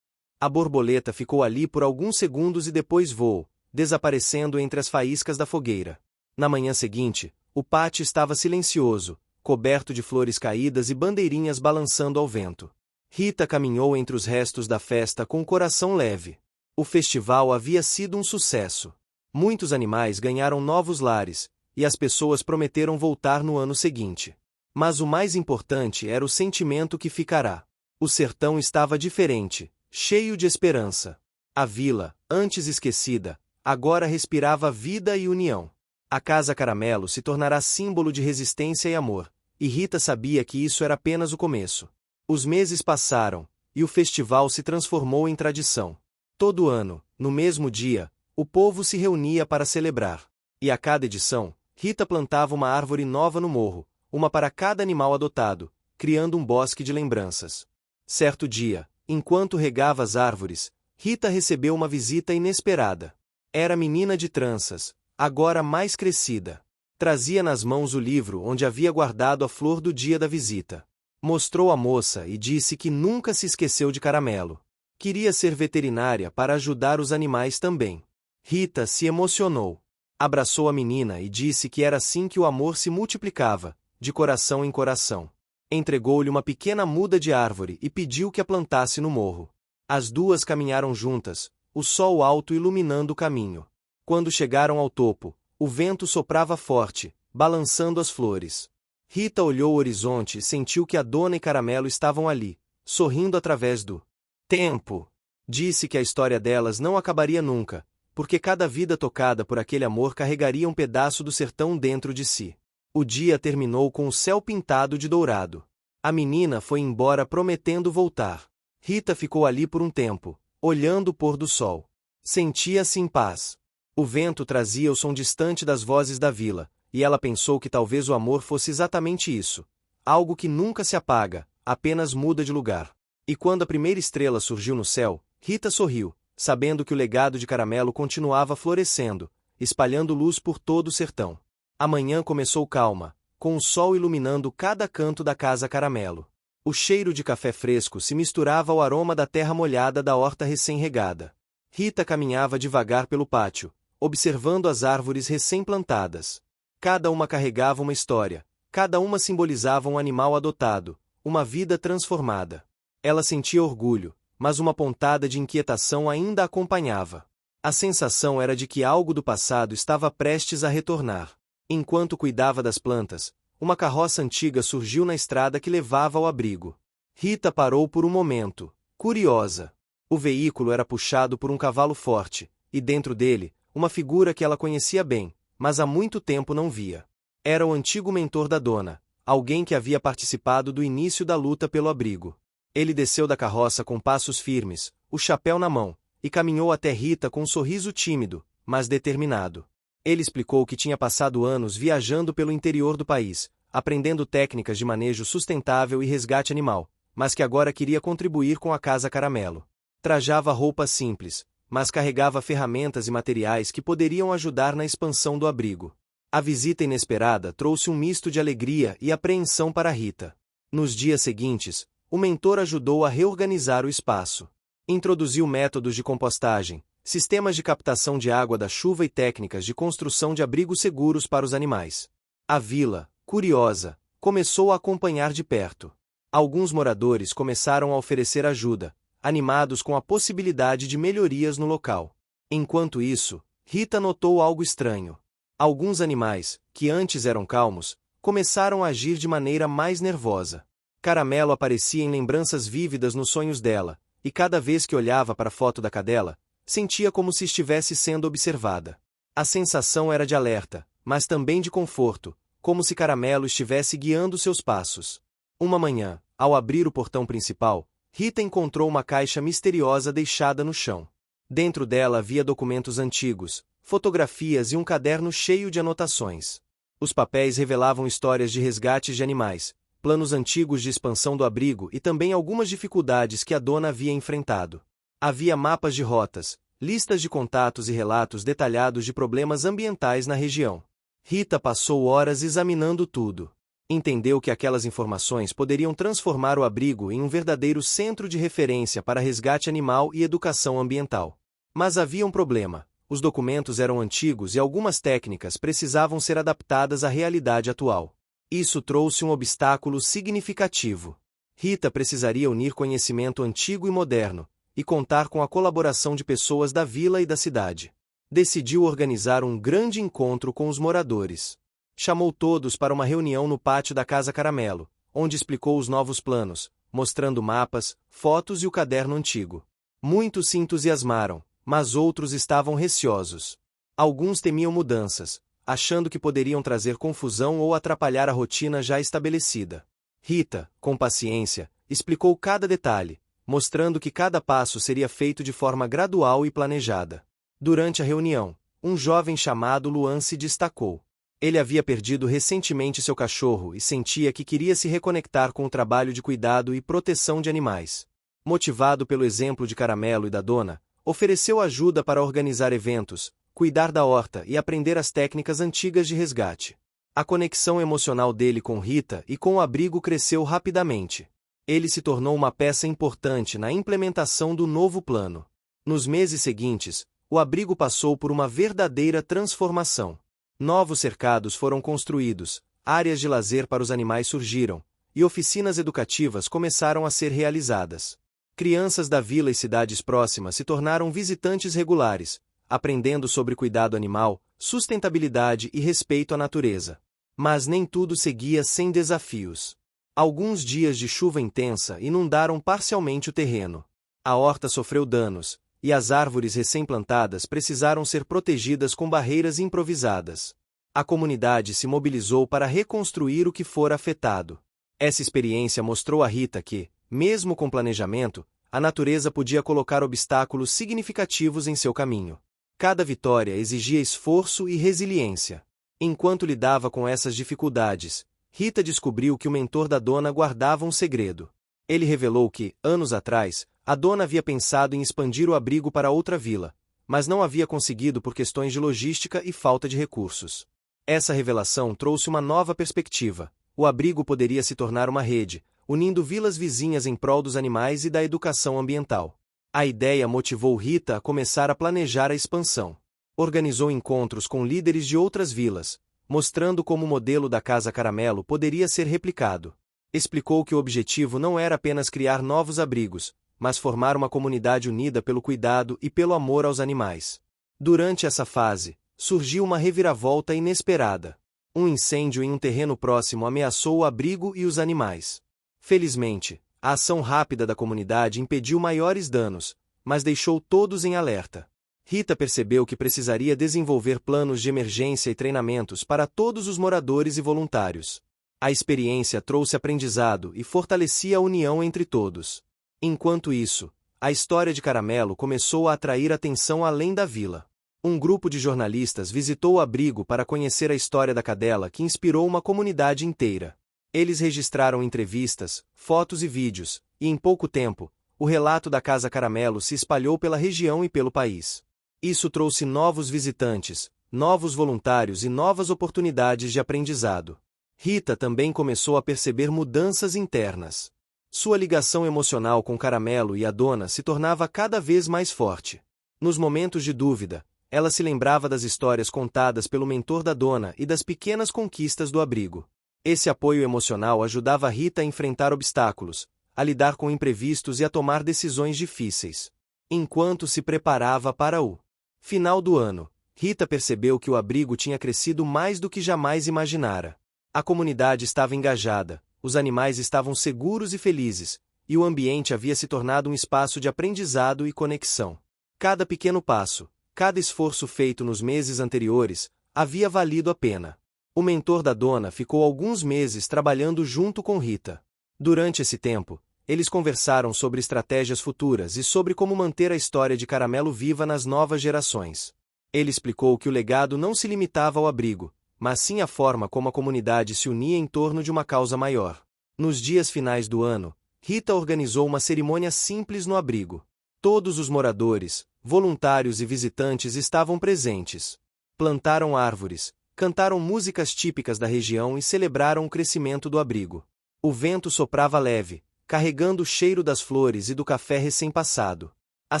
A borboleta ficou ali por alguns segundos e depois voou, desaparecendo entre as faíscas da fogueira. Na manhã seguinte, o pátio estava silencioso, coberto de flores caídas e bandeirinhas balançando ao vento. Rita caminhou entre os restos da festa com o coração leve. O festival havia sido um sucesso. Muitos animais ganharam novos lares, e as pessoas prometeram voltar no ano seguinte. Mas o mais importante era o sentimento que ficará. O sertão estava diferente, cheio de esperança. A vila, antes esquecida, agora respirava vida e união. A Casa Caramelo se tornará símbolo de resistência e amor, e Rita sabia que isso era apenas o começo. Os meses passaram, e o festival se transformou em tradição. Todo ano, no mesmo dia, o povo se reunia para celebrar. E a cada edição, Rita plantava uma árvore nova no morro, uma para cada animal adotado, criando um bosque de lembranças. Certo dia, enquanto regava as árvores, Rita recebeu uma visita inesperada. Era a menina de tranças, agora mais crescida. Trazia nas mãos o livro onde havia guardado a flor do dia da visita. Mostrou à moça e disse que nunca se esqueceu de Caramelo. Queria ser veterinária para ajudar os animais também. Rita se emocionou. Abraçou a menina e disse que era assim que o amor se multiplicava, de coração em coração. Entregou-lhe uma pequena muda de árvore e pediu que a plantasse no morro. As duas caminharam juntas, o sol alto iluminando o caminho. Quando chegaram ao topo, o vento soprava forte, balançando as flores. Rita olhou o horizonte e sentiu que a dona e Caramelo estavam ali, sorrindo através do tempo. Disse que a história delas não acabaria nunca, porque cada vida tocada por aquele amor carregaria um pedaço do sertão dentro de si. O dia terminou com o céu pintado de dourado. A menina foi embora prometendo voltar. Rita ficou ali por um tempo, olhando o pôr do sol. Sentia-se em paz. O vento trazia o som distante das vozes da vila, e ela pensou que talvez o amor fosse exatamente isso. Algo que nunca se apaga, apenas muda de lugar. E quando a primeira estrela surgiu no céu, Rita sorriu, sabendo que o legado de Caramelo continuava florescendo, espalhando luz por todo o sertão. A manhã começou calma, com o sol iluminando cada canto da casa Caramelo. O cheiro de café fresco se misturava ao aroma da terra molhada da horta recém-regada. Rita caminhava devagar pelo pátio, observando as árvores recém-plantadas. Cada uma carregava uma história, cada uma simbolizava um animal adotado, uma vida transformada. Ela sentia orgulho, mas uma pontada de inquietação ainda a acompanhava. A sensação era de que algo do passado estava prestes a retornar. Enquanto cuidava das plantas, uma carroça antiga surgiu na estrada que levava ao abrigo. Rita parou por um momento, curiosa. O veículo era puxado por um cavalo forte, e dentro dele, uma figura que ela conhecia bem, mas há muito tempo não via. Era o antigo mentor da dona, alguém que havia participado do início da luta pelo abrigo. Ele desceu da carroça com passos firmes, o chapéu na mão, e caminhou até Rita com um sorriso tímido, mas determinado. Ele explicou que tinha passado anos viajando pelo interior do país, aprendendo técnicas de manejo sustentável e resgate animal, mas que agora queria contribuir com a Casa Caramelo. Trajava roupas simples, mas carregava ferramentas e materiais que poderiam ajudar na expansão do abrigo. A visita inesperada trouxe um misto de alegria e apreensão para Rita. Nos dias seguintes, o mentor ajudou a reorganizar o espaço. Introduziu métodos de compostagem, sistemas de captação de água da chuva e técnicas de construção de abrigos seguros para os animais. A vila, curiosa, começou a acompanhar de perto. Alguns moradores começaram a oferecer ajuda, animados com a possibilidade de melhorias no local. Enquanto isso, Rita notou algo estranho. Alguns animais, que antes eram calmos, começaram a agir de maneira mais nervosa. Caramelo aparecia em lembranças vívidas nos sonhos dela, e cada vez que olhava para a foto da cadela, sentia como se estivesse sendo observada. A sensação era de alerta, mas também de conforto, como se Caramelo estivesse guiando seus passos. Uma manhã, ao abrir o portão principal, Rita encontrou uma caixa misteriosa deixada no chão. Dentro dela havia documentos antigos, fotografias e um caderno cheio de anotações. Os papéis revelavam histórias de resgates de animais, planos antigos de expansão do abrigo e também algumas dificuldades que a dona havia enfrentado. Havia mapas de rotas, listas de contatos e relatos detalhados de problemas ambientais na região. Rita passou horas examinando tudo. Entendeu que aquelas informações poderiam transformar o abrigo em um verdadeiro centro de referência para resgate animal e educação ambiental. Mas havia um problema: os documentos eram antigos e algumas técnicas precisavam ser adaptadas à realidade atual. Isso trouxe um obstáculo significativo. Rita precisaria unir conhecimento antigo e moderno, e contar com a colaboração de pessoas da vila e da cidade. Decidiu organizar um grande encontro com os moradores. Chamou todos para uma reunião no pátio da Casa Caramelo, onde explicou os novos planos, mostrando mapas, fotos e o caderno antigo. Muitos se entusiasmaram, mas outros estavam receosos. Alguns temiam mudanças, achando que poderiam trazer confusão ou atrapalhar a rotina já estabelecida. Rita, com paciência, explicou cada detalhe, mostrando que cada passo seria feito de forma gradual e planejada. Durante a reunião, um jovem chamado Luan se destacou. Ele havia perdido recentemente seu cachorro e sentia que queria se reconectar com o trabalho de cuidado e proteção de animais. Motivado pelo exemplo de Caramelo e da dona, Ofereceu ajuda para organizar eventos, cuidar da horta e aprender as técnicas antigas de resgate. A conexão emocional dele com Rita e com o abrigo cresceu rapidamente. Ele se tornou uma peça importante na implementação do novo plano. Nos meses seguintes, o abrigo passou por uma verdadeira transformação. Novos cercados foram construídos, áreas de lazer para os animais surgiram, e oficinas educativas começaram a ser realizadas. Crianças da vila e cidades próximas se tornaram visitantes regulares, aprendendo sobre cuidado animal, sustentabilidade e respeito à natureza. Mas nem tudo seguia sem desafios. Alguns dias de chuva intensa inundaram parcialmente o terreno. A horta sofreu danos, e as árvores recém-plantadas precisaram ser protegidas com barreiras improvisadas. A comunidade se mobilizou para reconstruir o que fora afetado. Essa experiência mostrou a Rita que, mesmo com planejamento, a natureza podia colocar obstáculos significativos em seu caminho. Cada vitória exigia esforço e resiliência. Enquanto lidava com essas dificuldades, Rita descobriu que o mentor da dona guardava um segredo. Ele revelou que, anos atrás, a dona havia pensado em expandir o abrigo para outra vila, mas não havia conseguido por questões de logística e falta de recursos. Essa revelação trouxe uma nova perspectiva. O abrigo poderia se tornar uma rede, unindo vilas vizinhas em prol dos animais e da educação ambiental. A ideia motivou Rita a começar a planejar a expansão. Organizou encontros com líderes de outras vilas, mostrando como o modelo da Casa Caramelo poderia ser replicado. Explicou que o objetivo não era apenas criar novos abrigos, mas formar uma comunidade unida pelo cuidado e pelo amor aos animais. Durante essa fase, surgiu uma reviravolta inesperada. Um incêndio em um terreno próximo ameaçou o abrigo e os animais. Felizmente, a ação rápida da comunidade impediu maiores danos, mas deixou todos em alerta. Rita percebeu que precisaria desenvolver planos de emergência e treinamentos para todos os moradores e voluntários. A experiência trouxe aprendizado e fortalecia a união entre todos. Enquanto isso, a história de Caramelo começou a atrair atenção além da vila. Um grupo de jornalistas visitou o abrigo para conhecer a história da cadela que inspirou uma comunidade inteira. Eles registraram entrevistas, fotos e vídeos, e em pouco tempo, o relato da Casa Caramelo se espalhou pela região e pelo país. Isso trouxe novos visitantes, novos voluntários e novas oportunidades de aprendizado. Rita também começou a perceber mudanças internas. Sua ligação emocional com Caramelo e a dona se tornava cada vez mais forte. Nos momentos de dúvida, ela se lembrava das histórias contadas pelo mentor da dona e das pequenas conquistas do abrigo. Esse apoio emocional ajudava Rita a enfrentar obstáculos, a lidar com imprevistos e a tomar decisões difíceis. Enquanto se preparava para o final do ano, Rita percebeu que o abrigo tinha crescido mais do que jamais imaginara. A comunidade estava engajada, os animais estavam seguros e felizes, e o ambiente havia se tornado um espaço de aprendizado e conexão. Cada pequeno passo, cada esforço feito nos meses anteriores, havia valido a pena. O mentor da dona ficou alguns meses trabalhando junto com Rita. Durante esse tempo, eles conversaram sobre estratégias futuras e sobre como manter a história de Caramelo viva nas novas gerações. Ele explicou que o legado não se limitava ao abrigo, mas sim a forma como a comunidade se unia em torno de uma causa maior. Nos dias finais do ano, Rita organizou uma cerimônia simples no abrigo. Todos os moradores, voluntários e visitantes estavam presentes. Plantaram árvores, cantaram músicas típicas da região e celebraram o crescimento do abrigo. O vento soprava leve, carregando o cheiro das flores e do café recém-passado. A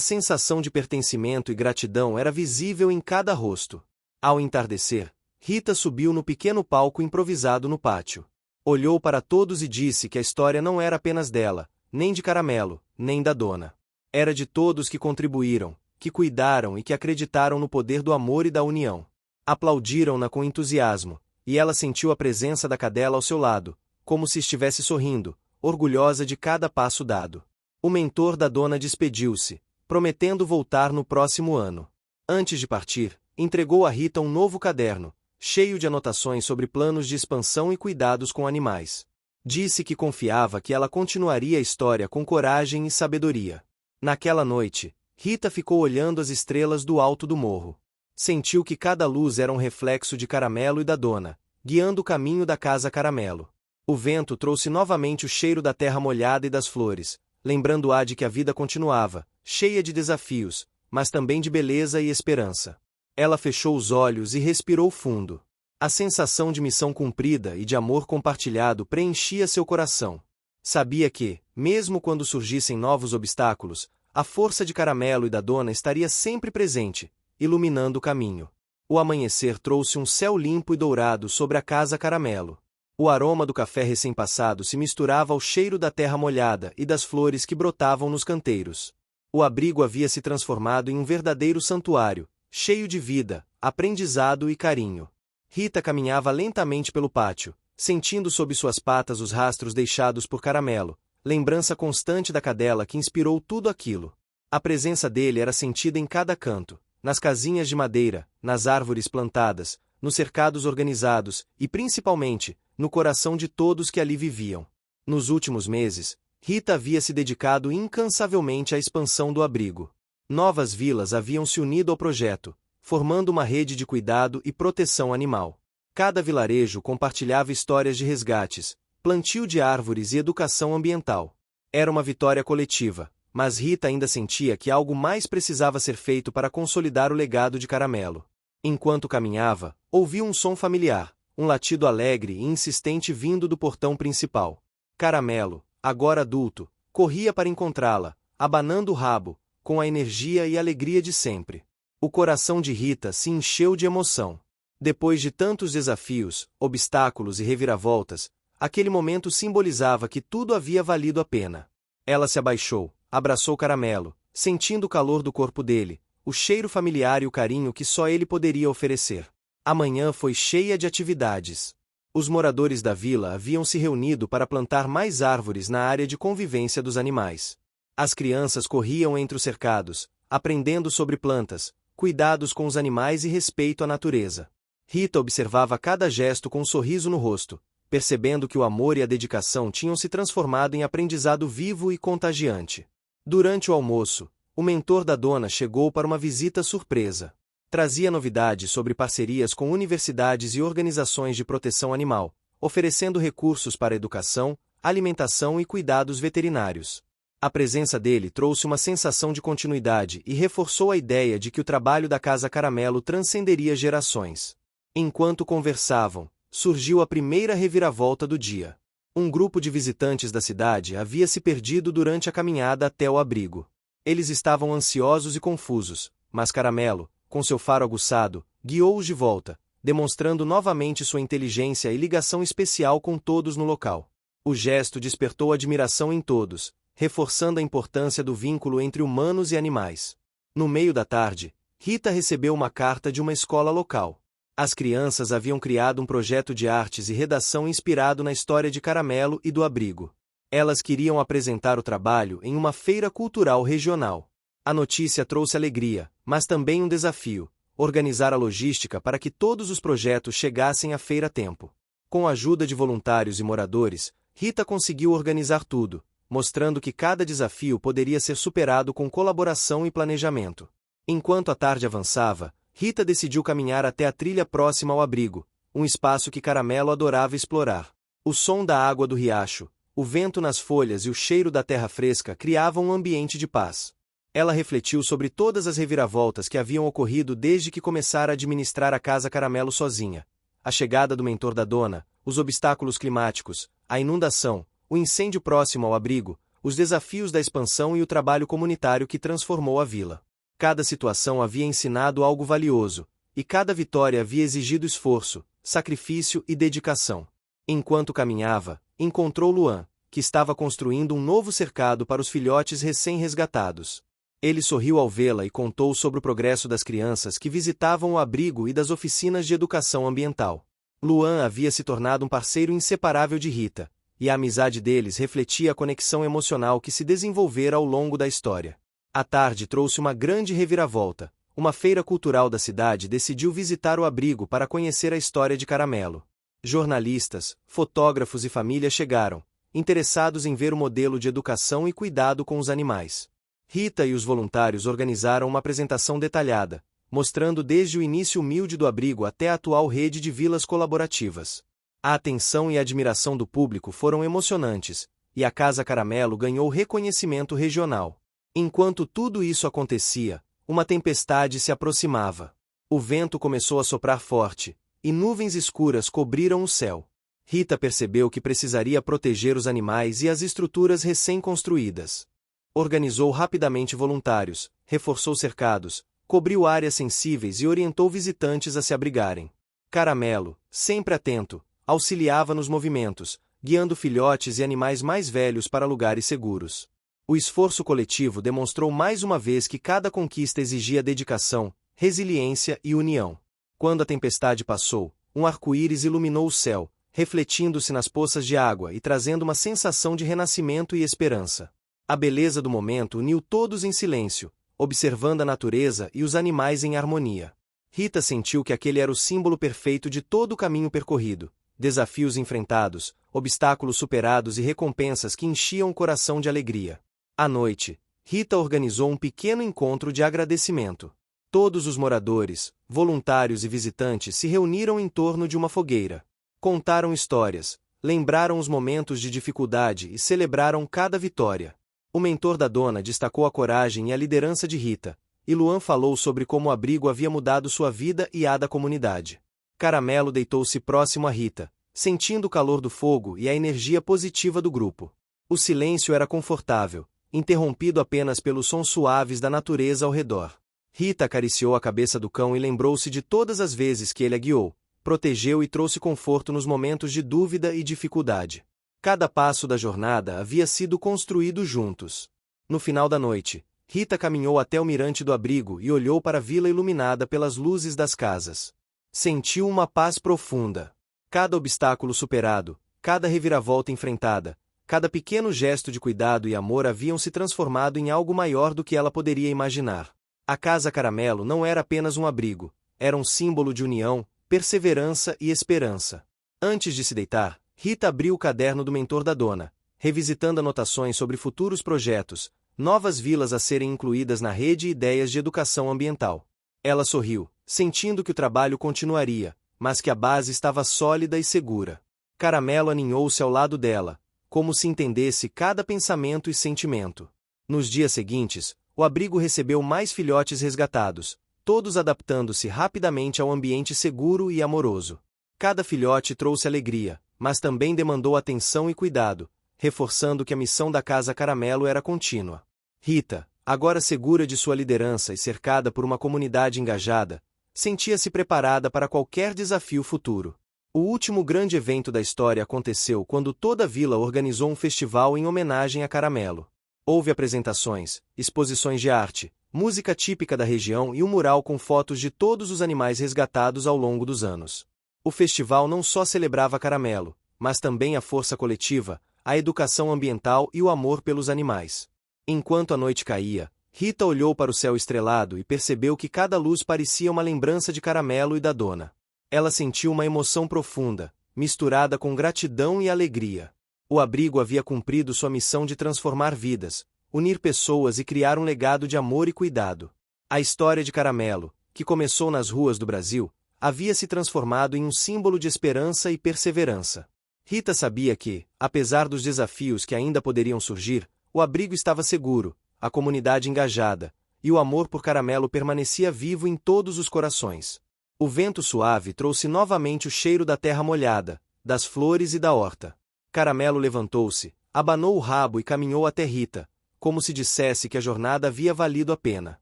sensação de pertencimento e gratidão era visível em cada rosto. Ao entardecer, Rita subiu no pequeno palco improvisado no pátio. Olhou para todos e disse que a história não era apenas dela, nem de Caramelo, nem da dona. Era de todos que contribuíram, que cuidaram e que acreditaram no poder do amor e da união. Aplaudiram-na com entusiasmo, e ela sentiu a presença da cadela ao seu lado, como se estivesse sorrindo, orgulhosa de cada passo dado. O mentor da dona despediu-se, prometendo voltar no próximo ano. Antes de partir, entregou a Rita um novo caderno, cheio de anotações sobre planos de expansão e cuidados com animais. Disse que confiava que ela continuaria a história com coragem e sabedoria. Naquela noite, Rita ficou olhando as estrelas do alto do morro. Sentiu que cada luz era um reflexo de Caramelo e da dona, guiando o caminho da Casa Caramelo. O vento trouxe novamente o cheiro da terra molhada e das flores, lembrando-a de que a vida continuava, cheia de desafios, mas também de beleza e esperança. Ela fechou os olhos e respirou fundo. A sensação de missão cumprida e de amor compartilhado preenchia seu coração. Sabia que, mesmo quando surgissem novos obstáculos, a força de Caramelo e da dona estaria sempre presente, iluminando o caminho. O amanhecer trouxe um céu limpo e dourado sobre a casa Caramelo. O aroma do café recém-passado se misturava ao cheiro da terra molhada e das flores que brotavam nos canteiros. O abrigo havia se transformado em um verdadeiro santuário, cheio de vida, aprendizado e carinho. Rita caminhava lentamente pelo pátio, sentindo sob suas patas os rastros deixados por Caramelo, lembrança constante da cadela que inspirou tudo aquilo. A presença dele era sentida em cada canto, nas casinhas de madeira, nas árvores plantadas, nos cercados organizados e, principalmente, no coração de todos que ali viviam. Nos últimos meses, Rita havia se dedicado incansavelmente à expansão do abrigo. Novas vilas haviam se unido ao projeto, formando uma rede de cuidado e proteção animal. Cada vilarejo compartilhava histórias de resgates, plantio de árvores e educação ambiental. Era uma vitória coletiva, mas Rita ainda sentia que algo mais precisava ser feito para consolidar o legado de Caramelo. Enquanto caminhava, ouviu um som familiar, um latido alegre e insistente vindo do portão principal. Caramelo, agora adulto, corria para encontrá-la, abanando o rabo, com a energia e alegria de sempre. O coração de Rita se encheu de emoção. Depois de tantos desafios, obstáculos e reviravoltas, aquele momento simbolizava que tudo havia valido a pena. Ela se abaixou, abraçou Caramelo, sentindo o calor do corpo dele, o cheiro familiar e o carinho que só ele poderia oferecer. A manhã foi cheia de atividades. Os moradores da vila haviam se reunido para plantar mais árvores na área de convivência dos animais. As crianças corriam entre os cercados, aprendendo sobre plantas, cuidados com os animais e respeito à natureza. Rita observava cada gesto com um sorriso no rosto, percebendo que o amor e a dedicação tinham se transformado em aprendizado vivo e contagiante. Durante o almoço, o mentor da dona chegou para uma visita surpresa. Trazia novidades sobre parcerias com universidades e organizações de proteção animal, oferecendo recursos para educação, alimentação e cuidados veterinários. A presença dele trouxe uma sensação de continuidade e reforçou a ideia de que o trabalho da Casa Caramelo transcenderia gerações. Enquanto conversavam, surgiu a primeira reviravolta do dia. Um grupo de visitantes da cidade havia se perdido durante a caminhada até o abrigo. Eles estavam ansiosos e confusos, mas Caramelo, com seu faro aguçado, guiou-os de volta, demonstrando novamente sua inteligência e ligação especial com todos no local. O gesto despertou admiração em todos, reforçando a importância do vínculo entre humanos e animais. No meio da tarde, Rita recebeu uma carta de uma escola local. As crianças haviam criado um projeto de artes e redação inspirado na história de Caramelo e do abrigo. Elas queriam apresentar o trabalho em uma feira cultural regional. A notícia trouxe alegria, mas também um desafio: organizar a logística para que todos os projetos chegassem à feira a tempo. Com a ajuda de voluntários e moradores, Rita conseguiu organizar tudo, mostrando que cada desafio poderia ser superado com colaboração e planejamento. Enquanto a tarde avançava, Rita decidiu caminhar até a trilha próxima ao abrigo, um espaço que Caramelo adorava explorar. O som da água do riacho, o vento nas folhas e o cheiro da terra fresca criavam um ambiente de paz. Ela refletiu sobre todas as reviravoltas que haviam ocorrido desde que começara a administrar a Casa Caramelo sozinha. A chegada do mentor da dona, os obstáculos climáticos, a inundação, o incêndio próximo ao abrigo, os desafios da expansão e o trabalho comunitário que transformou a vila. Cada situação havia ensinado algo valioso, e cada vitória havia exigido esforço, sacrifício e dedicação. Enquanto caminhava, encontrou Luan, que estava construindo um novo cercado para os filhotes recém-resgatados. Ele sorriu ao vê-la e contou sobre o progresso das crianças que visitavam o abrigo e das oficinas de educação ambiental. Luan havia se tornado um parceiro inseparável de Rita, e a amizade deles refletia a conexão emocional que se desenvolvera ao longo da história. A tarde trouxe uma grande reviravolta. Uma feira cultural da cidade decidiu visitar o abrigo para conhecer a história de Caramelo. Jornalistas, fotógrafos e família chegaram, interessados em ver o modelo de educação e cuidado com os animais. Rita e os voluntários organizaram uma apresentação detalhada, mostrando desde o início humilde do abrigo até a atual rede de vilas colaborativas. A atenção e a admiração do público foram emocionantes, e a Casa Caramelo ganhou reconhecimento regional. Enquanto tudo isso acontecia, uma tempestade se aproximava. O vento começou a soprar forte, e nuvens escuras cobriram o céu. Rita percebeu que precisaria proteger os animais e as estruturas recém-construídas. Organizou rapidamente voluntários, reforçou cercados, cobriu áreas sensíveis e orientou visitantes a se abrigarem. Caramelo, sempre atento, auxiliava nos movimentos, guiando filhotes e animais mais velhos para lugares seguros. O esforço coletivo demonstrou mais uma vez que cada conquista exigia dedicação, resiliência e união. Quando a tempestade passou, um arco-íris iluminou o céu, refletindo-se nas poças de água e trazendo uma sensação de renascimento e esperança. A beleza do momento uniu todos em silêncio, observando a natureza e os animais em harmonia. Rita sentiu que aquele era o símbolo perfeito de todo o caminho percorrido, desafios enfrentados, obstáculos superados e recompensas que enchiam o coração de alegria. À noite, Rita organizou um pequeno encontro de agradecimento. Todos os moradores, voluntários e visitantes se reuniram em torno de uma fogueira. Contaram histórias, lembraram os momentos de dificuldade e celebraram cada vitória. O mentor da dona destacou a coragem e a liderança de Rita, e Luan falou sobre como o abrigo havia mudado sua vida e a da comunidade. Caramelo deitou-se próximo a Rita, sentindo o calor do fogo e a energia positiva do grupo. O silêncio era confortável, interrompido apenas pelos sons suaves da natureza ao redor. Rita acariciou a cabeça do cão e lembrou-se de todas as vezes que ele a guiou, protegeu e trouxe conforto nos momentos de dúvida e dificuldade. Cada passo da jornada havia sido construído juntos. No final da noite, Rita caminhou até o mirante do abrigo e olhou para a vila iluminada pelas luzes das casas. Sentiu uma paz profunda. Cada obstáculo superado, cada reviravolta enfrentada, cada pequeno gesto de cuidado e amor haviam se transformado em algo maior do que ela poderia imaginar. A Casa Caramelo não era apenas um abrigo, era um símbolo de união, perseverança e esperança. Antes de se deitar, Rita abriu o caderno do mentor da dona, revisitando anotações sobre futuros projetos, novas vilas a serem incluídas na rede e ideias de educação ambiental. Ela sorriu, sentindo que o trabalho continuaria, mas que a base estava sólida e segura. Caramelo aninhou-se ao lado dela, como se entendesse cada pensamento e sentimento. Nos dias seguintes, o abrigo recebeu mais filhotes resgatados, todos adaptando-se rapidamente ao ambiente seguro e amoroso. Cada filhote trouxe alegria, mas também demandou atenção e cuidado, reforçando que a missão da Casa Caramelo era contínua. Rita, agora segura de sua liderança e cercada por uma comunidade engajada, sentia-se preparada para qualquer desafio futuro. O último grande evento da história aconteceu quando toda a vila organizou um festival em homenagem a Caramelo. Houve apresentações, exposições de arte, música típica da região e um mural com fotos de todos os animais resgatados ao longo dos anos. O festival não só celebrava Caramelo, mas também a força coletiva, a educação ambiental e o amor pelos animais. Enquanto a noite caía, Rita olhou para o céu estrelado e percebeu que cada luz parecia uma lembrança de Caramelo e da dona. Ela sentiu uma emoção profunda, misturada com gratidão e alegria. O abrigo havia cumprido sua missão de transformar vidas, unir pessoas e criar um legado de amor e cuidado. A história de Caramelo, que começou nas ruas do Brasil, havia se transformado em um símbolo de esperança e perseverança. Rita sabia que, apesar dos desafios que ainda poderiam surgir, o abrigo estava seguro, a comunidade engajada, e o amor por Caramelo permanecia vivo em todos os corações. O vento suave trouxe novamente o cheiro da terra molhada, das flores e da horta. Caramelo levantou-se, abanou o rabo e caminhou até Rita, como se dissesse que a jornada havia valido a pena.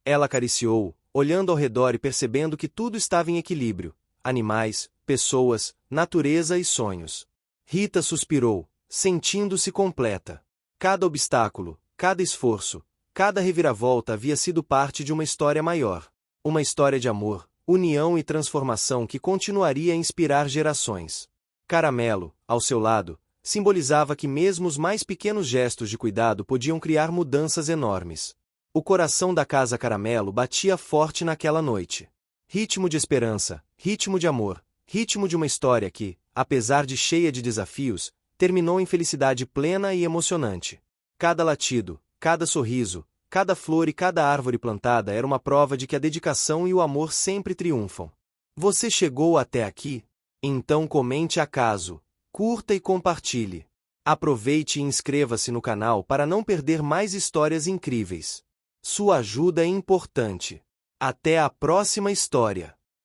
Ela acariciou-o, olhando ao redor e percebendo que tudo estava em equilíbrio: animais, pessoas, natureza e sonhos. Rita suspirou, sentindo-se completa. Cada obstáculo, cada esforço, cada reviravolta havia sido parte de uma história maior. Uma história de amor, união e transformação que continuaria a inspirar gerações. Caramelo, ao seu lado, simbolizava que mesmo os mais pequenos gestos de cuidado podiam criar mudanças enormes. O coração da Casa Caramelo batia forte naquela noite. Ritmo de esperança, ritmo de amor, ritmo de uma história que, apesar de cheia de desafios, terminou em felicidade plena e emocionante. Cada latido, cada sorriso, cada flor e cada árvore plantada era uma prova de que a dedicação e o amor sempre triunfam. Você chegou até aqui? Então comente acaso, curta e compartilhe. Aproveite e inscreva-se no canal para não perder mais histórias incríveis. Sua ajuda é importante. Até a próxima história.